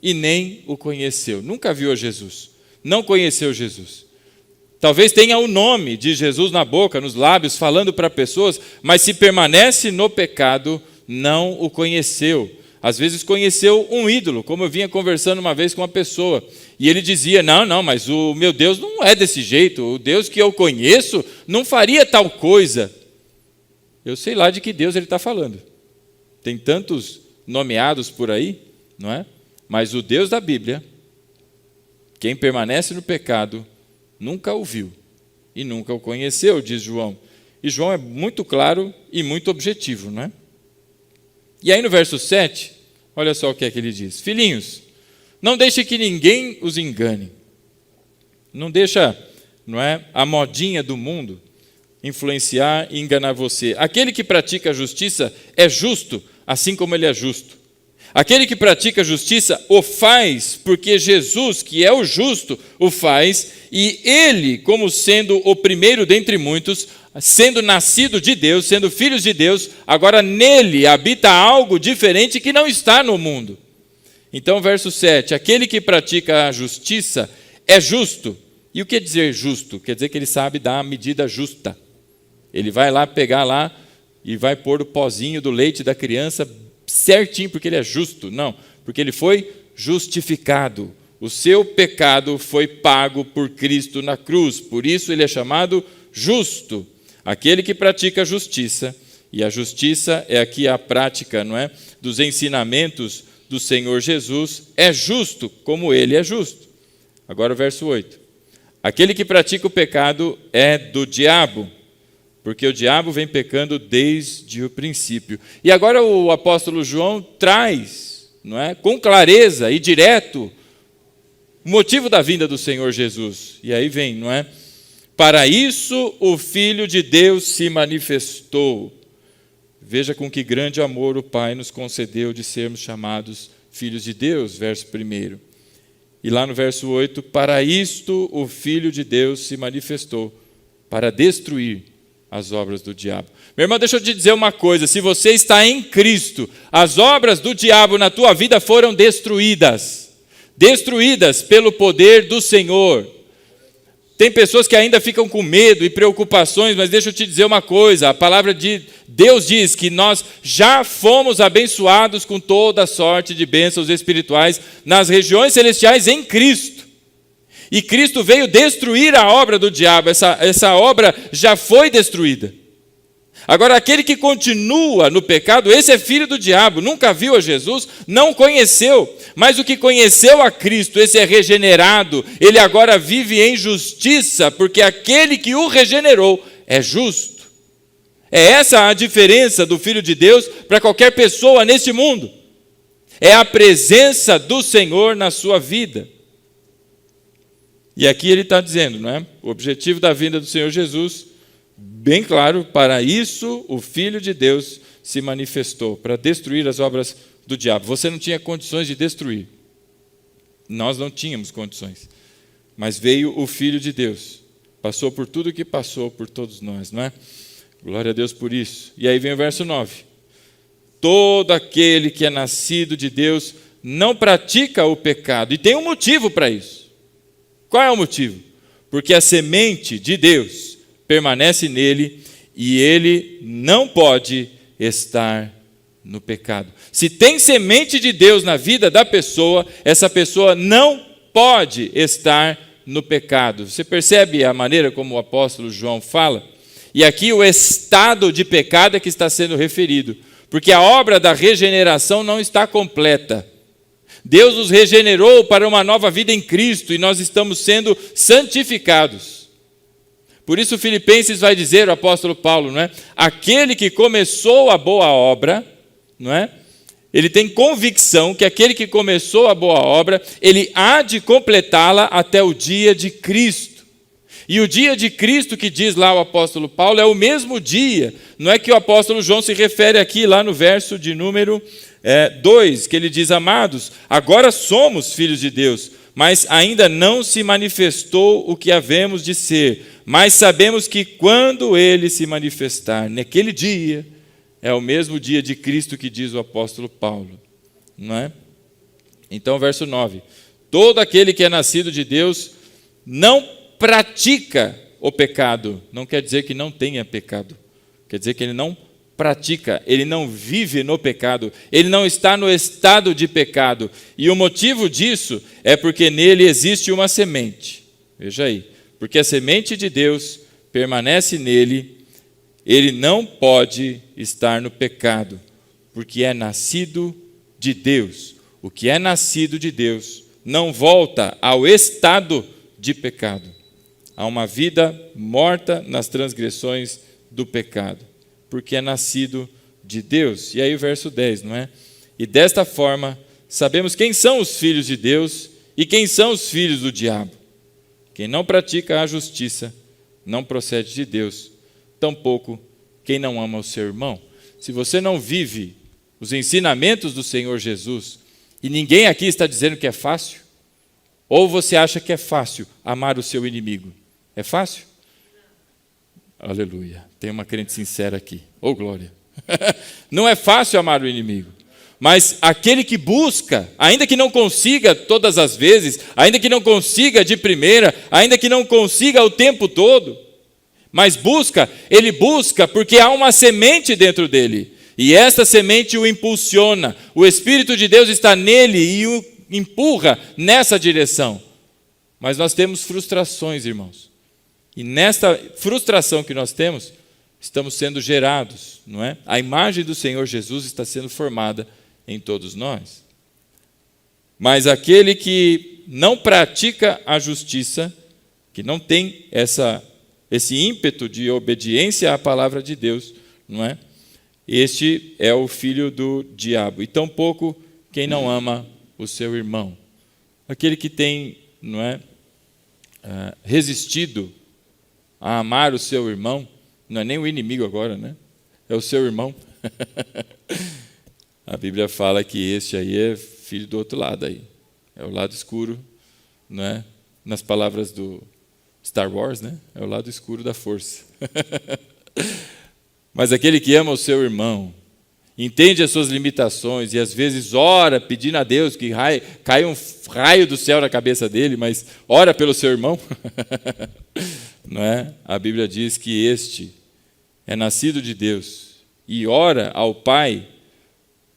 e nem o conheceu. Nunca viu a Jesus, não conheceu Jesus. Talvez tenha o nome de Jesus na boca, nos lábios, falando para pessoas, mas se permanece no pecado, não o conheceu. Às vezes conheceu um ídolo, como eu vinha conversando uma vez com uma pessoa, e ele dizia, não, mas o meu Deus não é desse jeito, o Deus que eu conheço não faria tal coisa. Eu sei lá de que Deus ele está falando. Tem tantos nomeados por aí, não é? Mas o Deus da Bíblia, quem permanece no pecado, nunca o viu e nunca o conheceu, diz João. E João é muito claro e muito objetivo, não é? E aí no verso 7, olha só o que é que ele diz. Filhinhos, não deixe que ninguém os engane. Não deixa, não é, a modinha do mundo influenciar e enganar você. Aquele que pratica a justiça é justo, assim como ele é justo. Aquele que pratica a justiça o faz porque Jesus, que é o justo, o faz, e ele, como sendo o primeiro dentre muitos, sendo nascido de Deus, sendo filhos de Deus, agora nele habita algo diferente que não está no mundo. Então, verso 7, aquele que pratica a justiça é justo. E o que quer dizer justo? Quer dizer que ele sabe dar a medida justa. Ele vai lá pegar lá e vai pôr o pozinho do leite da criança certinho, porque ele é justo. Não, porque ele foi justificado. O seu pecado foi pago por Cristo na cruz. Por isso ele é chamado justo. Aquele que pratica a justiça, e a justiça é aqui a prática, não é, dos ensinamentos do Senhor Jesus, é justo como ele é justo. Agora o verso 8. Aquele que pratica o pecado é do diabo, porque o diabo vem pecando desde o princípio. E agora o apóstolo João traz, não é, com clareza e direto, o motivo da vinda do Senhor Jesus. E aí vem, não é? Para isso o Filho de Deus se manifestou. Veja com que grande amor o Pai nos concedeu de sermos chamados filhos de Deus, verso 1. E lá no verso 8, para isto o Filho de Deus se manifestou, para destruir as obras do diabo. Meu irmão, deixa eu te dizer uma coisa, se você está em Cristo, as obras do diabo na tua vida foram destruídas pelo poder do Senhor. Tem pessoas que ainda ficam com medo e preocupações, mas deixa eu te dizer uma coisa, a palavra de Deus diz que nós já fomos abençoados com toda sorte de bênçãos espirituais nas regiões celestiais em Cristo. E Cristo veio destruir a obra do diabo, essa obra já foi destruída. Agora, aquele que continua no pecado, esse é filho do diabo, nunca viu a Jesus, não conheceu, mas o que conheceu a Cristo, esse é regenerado, ele agora vive em justiça, porque aquele que o regenerou é justo. É essa a diferença do Filho de Deus para qualquer pessoa neste mundo. É a presença do Senhor na sua vida. E aqui ele está dizendo, não é? O objetivo da vinda do Senhor Jesus, bem claro, para isso o Filho de Deus se manifestou, para destruir as obras do diabo. Você não tinha condições de destruir. Nós não tínhamos condições. Mas veio o Filho de Deus. Passou por tudo que passou por todos nós, não é? Glória a Deus por isso. E aí vem o verso 9. Todo aquele que é nascido de Deus não pratica o pecado. E tem um motivo para isso. Qual é o motivo? Porque a semente de Deus permanece nele e ele não pode estar no pecado. Se tem semente de Deus na vida da pessoa, essa pessoa não pode estar no pecado. Você percebe a maneira como o apóstolo João fala? E aqui o estado de pecado é que está sendo referido, porque a obra da regeneração não está completa. Deus nos regenerou para uma nova vida em Cristo e nós estamos sendo santificados. Por isso Filipenses vai dizer, o apóstolo Paulo, não é? Aquele que começou a boa obra, não é? Ele tem convicção que aquele que começou a boa obra, ele há de completá-la até o dia de Cristo. E o dia de Cristo que diz lá o apóstolo Paulo é o mesmo dia. Não é que o apóstolo João se refere aqui lá no verso de número 2, que ele diz, amados, agora somos filhos de Deus, mas ainda não se manifestou o que havemos de ser. Mas sabemos que quando ele se manifestar, naquele dia, é o mesmo dia de Cristo que diz o apóstolo Paulo. Não é? Então, verso 9. Todo aquele que é nascido de Deus não pratica o pecado. Não quer dizer que não tenha pecado. Quer dizer que ele não pratica, ele não vive no pecado, ele não está no estado de pecado. E o motivo disso é porque nele existe uma semente. Veja aí, porque a semente de Deus permanece nele, ele não pode estar no pecado, porque é nascido de Deus. O que é nascido de Deus não volta ao estado de pecado, a uma vida morta nas transgressões do pecado, porque é nascido de Deus. E aí o verso 10, não é? E desta forma, sabemos quem são os filhos de Deus e quem são os filhos do diabo. Quem não pratica a justiça não procede de Deus, tampouco quem não ama o seu irmão. Se você não vive os ensinamentos do Senhor Jesus, e ninguém aqui está dizendo que é fácil, ou você acha que é fácil amar o seu inimigo? É fácil? Aleluia. Tem uma crente sincera aqui. Oh, glória. Não é fácil amar o inimigo. Mas aquele que busca, ainda que não consiga todas as vezes, ainda que não consiga de primeira, ainda que não consiga o tempo todo, mas busca, ele busca porque há uma semente dentro dele. E esta semente o impulsiona. O Espírito de Deus está nele e o empurra nessa direção. Mas nós temos frustrações, irmãos. E nesta frustração que nós temos, estamos sendo gerados, não é? A imagem do Senhor Jesus está sendo formada em todos nós. Mas aquele que não pratica a justiça, que não tem esse ímpeto de obediência à palavra de Deus, não é? Este é o filho do diabo. E tampouco quem não ama o seu irmão. Aquele que tem, não é, resistido a amar o seu irmão, não é nem o inimigo agora, né? É o seu irmão. A Bíblia fala que este aí é filho do outro lado aí. É o lado escuro, não é? Nas palavras do Star Wars, né? É o lado escuro da força. Mas aquele que ama o seu irmão, entende as suas limitações e às vezes ora pedindo a Deus que caia um raio do céu na cabeça dele, mas ora pelo seu irmão. Não é? A Bíblia diz que este é nascido de Deus e ora ao Pai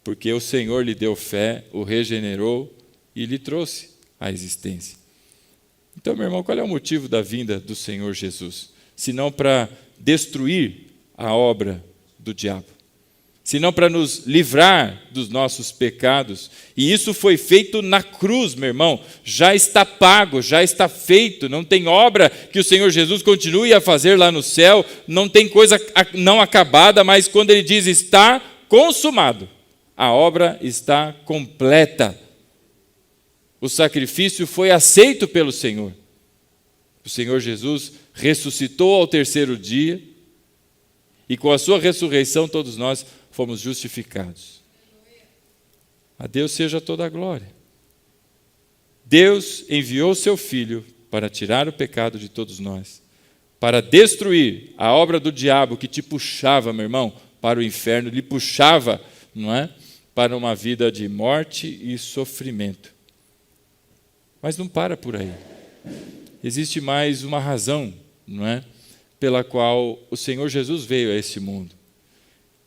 porque o Senhor lhe deu fé, o regenerou e lhe trouxe à existência. Então, meu irmão, qual é o motivo da vinda do Senhor Jesus? Senão para destruir a obra do diabo, senão para nos livrar dos nossos pecados. E isso foi feito na cruz, meu irmão. Já está pago, já está feito. Não tem obra que o Senhor Jesus continue a fazer lá no céu. Não tem coisa não acabada, mas quando ele diz está consumado, a obra está completa. O sacrifício foi aceito pelo Senhor. O Senhor Jesus ressuscitou ao terceiro dia e com a sua ressurreição todos nós fomos justificados. A Deus seja toda a glória. Deus enviou seu Filho para tirar o pecado de todos nós, para destruir a obra do diabo que te puxava, meu irmão, para o inferno, lhe puxava, não é? Para uma vida de morte e sofrimento. Mas não para por aí. Existe mais uma razão, não é? Pela qual o Senhor Jesus veio a este mundo.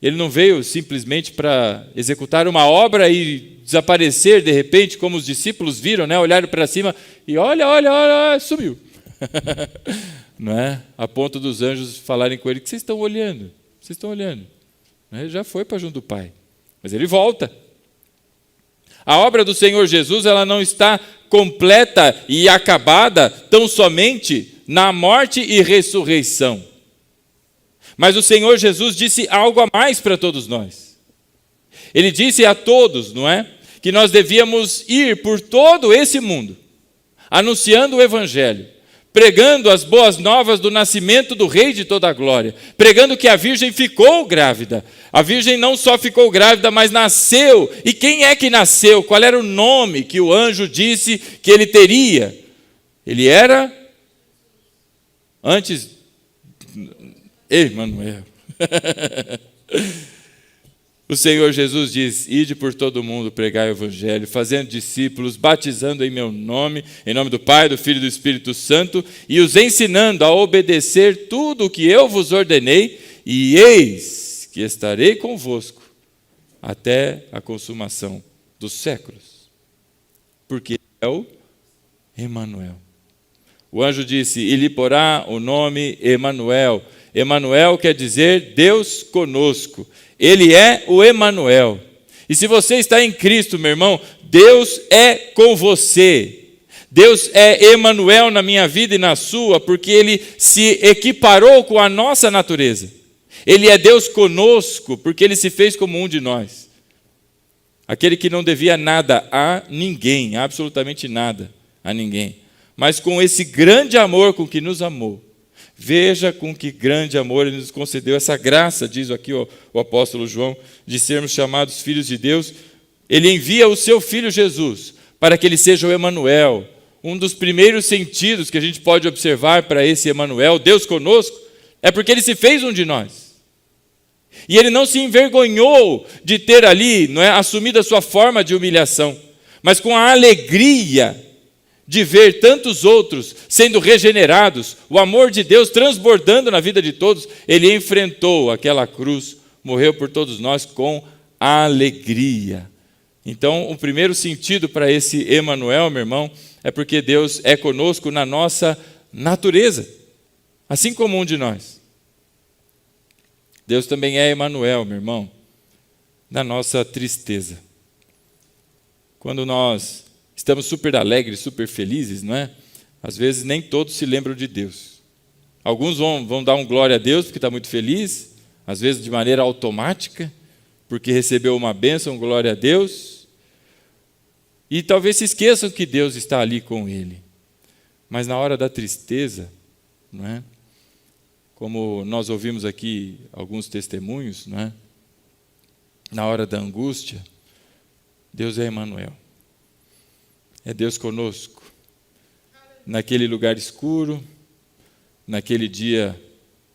Ele não veio simplesmente para executar uma obra e desaparecer de repente, como os discípulos viram, né? Olharam para cima e olha, sumiu. Não é? A ponto dos anjos falarem com ele: o que vocês estão olhando? Vocês estão olhando? Ele já foi para junto do Pai, mas ele volta. A obra do Senhor Jesus, ela não está completa e acabada tão somente na morte e ressurreição. Mas o Senhor Jesus disse algo a mais para todos nós. Ele disse a todos, não é? Que nós devíamos ir por todo esse mundo, anunciando o Evangelho, pregando as boas novas do nascimento do Rei de toda a glória, pregando que a Virgem ficou grávida, A virgem não só ficou grávida, mas nasceu. E quem é que nasceu? Qual era o nome que o anjo disse que ele teria? Ele era, antes, Emanuel. O Senhor Jesus diz: ide por todo o mundo, pregai o evangelho, fazendo discípulos, batizando em meu nome, em nome do Pai, do Filho e do Espírito Santo, e os ensinando a obedecer tudo o que eu vos ordenei, e eis que estarei convosco até a consumação dos séculos. Porque é o Emanuel. O anjo disse: e lhe porá o nome Emanuel. Emanuel quer dizer Deus conosco. Ele é o Emanuel. E se você está em Cristo, meu irmão, Deus é com você. Deus é Emanuel na minha vida e na sua, porque Ele se equiparou com a nossa natureza. Ele é Deus conosco, porque Ele se fez como um de nós. Aquele que não devia nada a ninguém, absolutamente nada a ninguém. Mas com esse grande amor com que nos amou, veja com que grande amor Ele nos concedeu essa graça, diz aqui o apóstolo João, de sermos chamados filhos de Deus. Ele envia o seu Filho Jesus para que Ele seja o Emanuel. Um dos primeiros sentidos que a gente pode observar para esse Emanuel, Deus conosco, é porque Ele se fez um de nós. E Ele não se envergonhou de ter ali, não é, assumido a sua forma de humilhação, mas com a alegria de ver tantos outros sendo regenerados, o amor de Deus transbordando na vida de todos, Ele enfrentou aquela cruz, morreu por todos nós com alegria. Então, o primeiro sentido para esse Emanuel, meu irmão, é porque Deus é conosco na nossa natureza, assim como um de nós. Deus também é Emanuel, meu irmão, na nossa tristeza. Quando nós estamos super alegres, super felizes, não é? Às vezes nem todos se lembram de Deus. Alguns vão dar um glória a Deus porque está muito feliz, às vezes de maneira automática, porque recebeu uma bênção, glória a Deus. E talvez se esqueçam que Deus está ali com ele. Mas na hora da tristeza, não é? Como nós ouvimos aqui alguns testemunhos, não é? Na hora da angústia, Deus é Emanuel. É Deus conosco. Naquele lugar escuro, naquele dia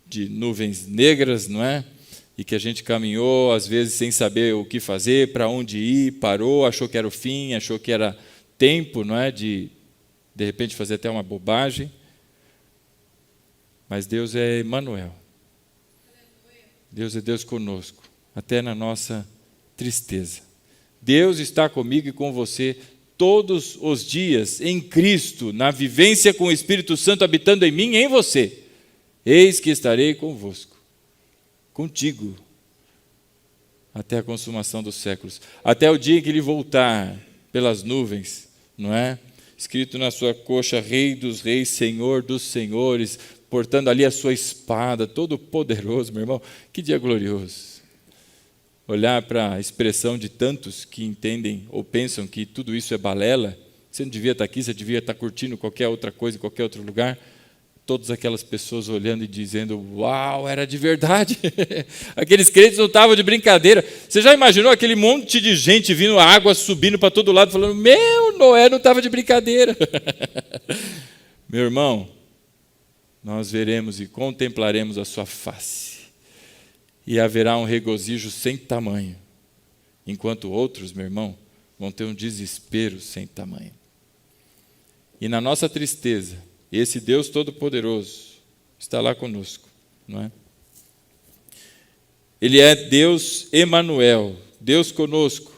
de nuvens negras, não é? E que a gente caminhou, às vezes, sem saber o que fazer, para onde ir, parou, achou que era o fim, achou que era tempo, não é? De repente, fazer até uma bobagem. Mas Deus é Emanuel. Deus é Deus conosco, até na nossa tristeza. Deus está comigo e com você todos os dias, em Cristo, na vivência com o Espírito Santo habitando em mim e em você. Eis que estarei convosco, contigo, até a consumação dos séculos, até o dia em que Ele voltar pelas nuvens, não é? Escrito na sua coxa, Rei dos reis, Senhor dos senhores, portando ali a sua espada, todo poderoso, meu irmão. Que dia glorioso. Olhar para a expressão de tantos que entendem ou pensam que tudo isso é balela. Você não devia estar aqui, você devia estar curtindo qualquer outra coisa em qualquer outro lugar. Todas aquelas pessoas olhando e dizendo: uau, era de verdade. Aqueles crentes não estavam de brincadeira. Você já imaginou aquele monte de gente vindo, a água subindo para todo lado, falando: meu, Noé não estava de brincadeira. Meu irmão, nós veremos e contemplaremos a sua face. E haverá um regozijo sem tamanho, enquanto outros, meu irmão, vão ter um desespero sem tamanho. E na nossa tristeza, esse Deus Todo-Poderoso está lá conosco, não é? Ele é Deus Emanuel, Deus conosco,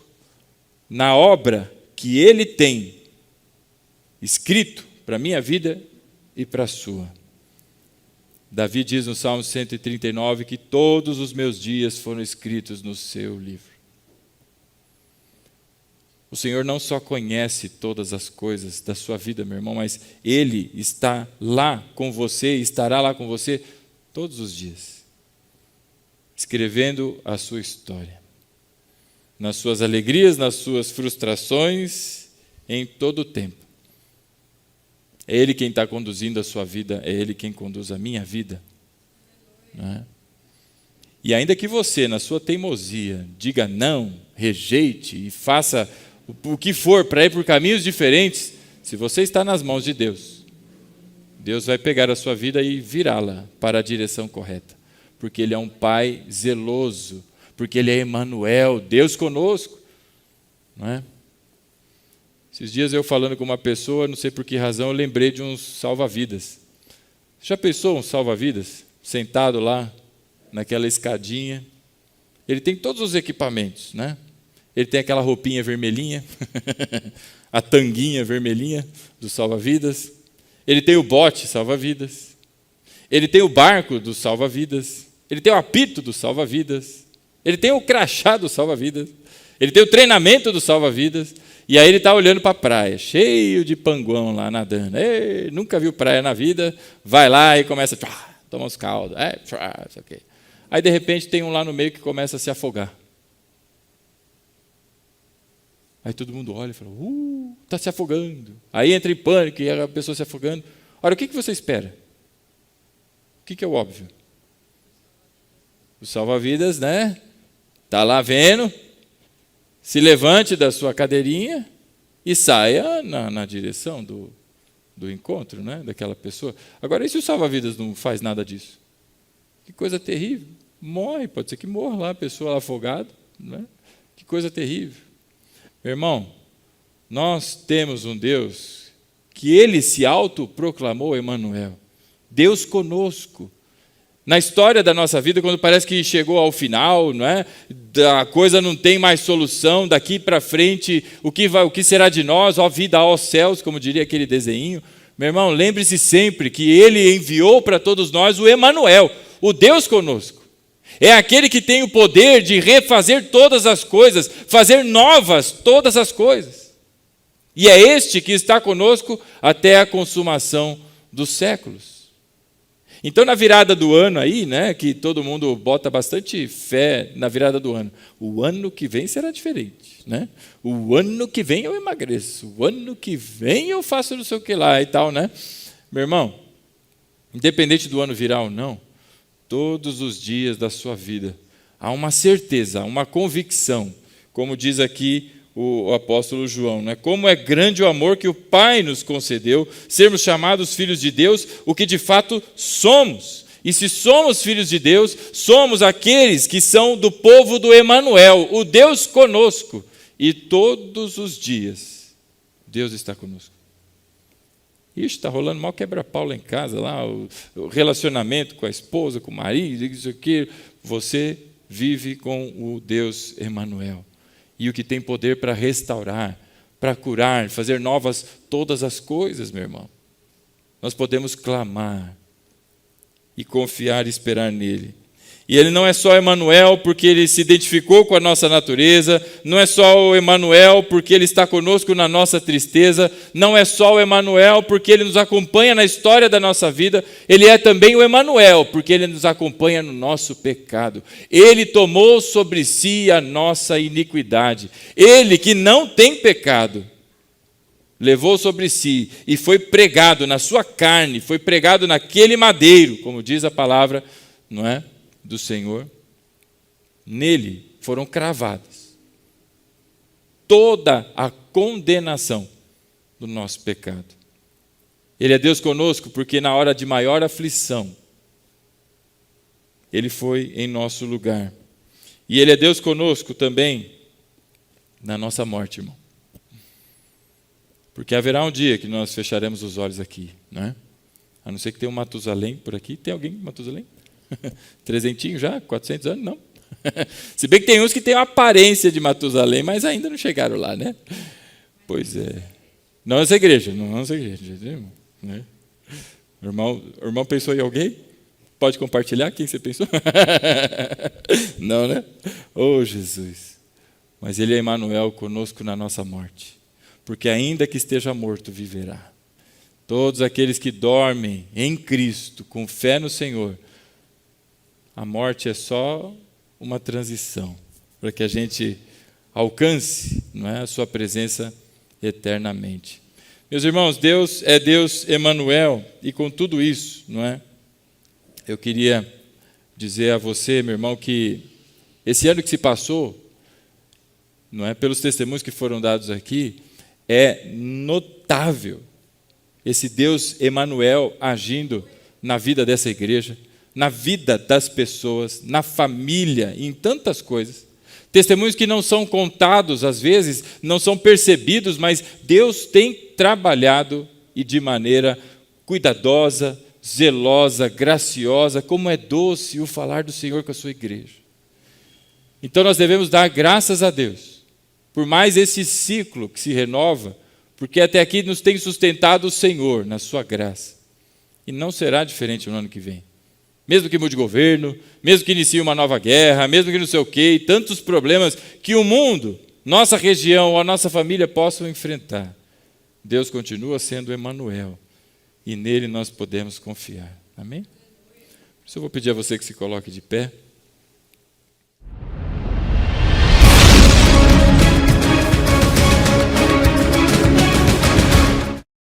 na obra que Ele tem escrito para a minha vida e para a sua. Davi diz no Salmo 139 que todos os meus dias foram escritos no seu livro. O Senhor não só conhece todas as coisas da sua vida, meu irmão, mas Ele está lá com você, estará lá com você todos os dias, escrevendo a sua história, nas suas alegrias, nas suas frustrações, em todo o tempo. É Ele quem está conduzindo a sua vida, é Ele quem conduz a minha vida. Não é? E ainda que você, na sua teimosia, diga não, rejeite e faça o que for para ir por caminhos diferentes, se você está nas mãos de Deus, Deus vai pegar a sua vida e virá-la para a direção correta. Porque Ele é um Pai zeloso, porque Ele é Emanuel, Deus conosco. Não é? Esses dias eu falando com uma pessoa, não sei por que razão, eu lembrei de uns salva-vidas. Já pensou um salva-vidas? Sentado lá, naquela escadinha. Ele tem todos os equipamentos, né? Ele tem aquela roupinha vermelhinha, a tanguinha vermelhinha do salva-vidas. Ele tem o bote salva-vidas. Ele tem o barco do salva-vidas. Ele tem o apito do salva-vidas. Ele tem o crachá do salva-vidas. Ele tem o treinamento do salva-vidas. E aí ele está olhando para a praia, cheio de panguão lá nadando. Ei, nunca viu praia na vida. Vai lá e começa a tomar uns caldos. Okay. Aí, de repente, tem um lá no meio que começa a se afogar. Aí todo mundo olha e fala, está se afogando. Aí entra em pânico e a pessoa se afogando. Ora, o que você espera? O que é o óbvio? O salva-vidas, né? Está lá vendo, se levante da sua cadeirinha e saia na direção do encontro, né? Daquela pessoa. Agora, e se o salva-vidas não faz nada disso? Que coisa terrível. Morre, pode ser que morra lá, a pessoa lá afogada. Né? Que coisa terrível. Meu irmão, nós temos um Deus que Ele se autoproclamou Emanuel. Deus conosco. Na história da nossa vida, quando parece que chegou ao final, não é? A coisa não tem mais solução, daqui para frente, o que será de nós, ó vida, ó céus, como diria aquele desenho. Meu irmão, lembre-se sempre que Ele enviou para todos nós o Emanuel, o Deus conosco. É aquele que tem o poder de refazer todas as coisas, fazer novas todas as coisas. E é este que está conosco até a consumação dos séculos. Então, na virada do ano aí, né, que todo mundo bota bastante fé na virada do ano, o ano que vem será diferente, né? O ano que vem eu emagreço, o ano que vem eu faço não sei o que lá e tal, né? Meu irmão, independente do ano virar ou não, todos os dias da sua vida há uma certeza, uma convicção, como diz aqui o apóstolo João, né? Como é grande o amor que o Pai nos concedeu, sermos chamados filhos de Deus, o que de fato somos. E se somos filhos de Deus, somos aqueles que são do povo do Emanuel, o Deus conosco. E todos os dias, Deus está conosco. Ixi, está rolando mal quebra-pau lá em casa, lá, o relacionamento com a esposa, com o marido, isso aqui. Você vive com o Deus Emanuel. E o que tem poder para restaurar, para curar, fazer novas todas as coisas, meu irmão. Nós podemos clamar e confiar e esperar nele. E ele não é só Emanuel porque ele se identificou com a nossa natureza, não é só o Emanuel porque ele está conosco na nossa tristeza, não é só o Emanuel porque ele nos acompanha na história da nossa vida, ele é também o Emanuel porque ele nos acompanha no nosso pecado. Ele tomou sobre si a nossa iniquidade. Ele que não tem pecado, levou sobre si e foi pregado na sua carne, foi pregado naquele madeiro, como diz a palavra, não é? Do Senhor, nele foram cravadas toda a condenação do nosso pecado. Ele é Deus conosco porque na hora de maior aflição, Ele foi em nosso lugar. E Ele é Deus conosco também na nossa morte, irmão. Porque haverá um dia que nós fecharemos os olhos aqui, não é? A não ser que tenha um Matusalém por aqui. Tem alguém com Matusalém? 300 já? 400 anos? Não. Se bem que tem uns que têm a aparência de Matusalém, mas ainda não chegaram lá, né? Pois é. Não essa igreja, não essa igreja. Né? O irmão pensou em alguém? Pode compartilhar quem você pensou? Não, né? Oh, Jesus. Mas Ele é Emanuel conosco na nossa morte. Porque ainda que esteja morto, viverá. Todos aqueles que dormem em Cristo, com fé no Senhor, a morte é só uma transição para que a gente alcance, não é, a sua presença eternamente. Meus irmãos, Deus é Deus Emanuel, e com tudo isso, não é? Eu queria dizer a você, meu irmão, que esse ano que se passou, não é, pelos testemunhos que foram dados aqui, é notável esse Deus Emanuel agindo na vida dessa igreja, na vida das pessoas, na família, em tantas coisas. Testemunhos que não são contados, às vezes, não são percebidos, mas Deus tem trabalhado e de maneira cuidadosa, zelosa, graciosa, como é doce o falar do Senhor com a sua igreja. Então nós devemos dar graças a Deus, por mais esse ciclo que se renova, porque até aqui nos tem sustentado o Senhor na sua graça. E não será diferente no ano que vem. Mesmo que mude governo, mesmo que inicie uma nova guerra, mesmo que não sei o quê, e tantos problemas que o mundo, nossa região, a nossa família possam enfrentar. Deus continua sendo Emanuel, e nele nós podemos confiar. Amém? Por isso eu vou pedir a você que se coloque de pé.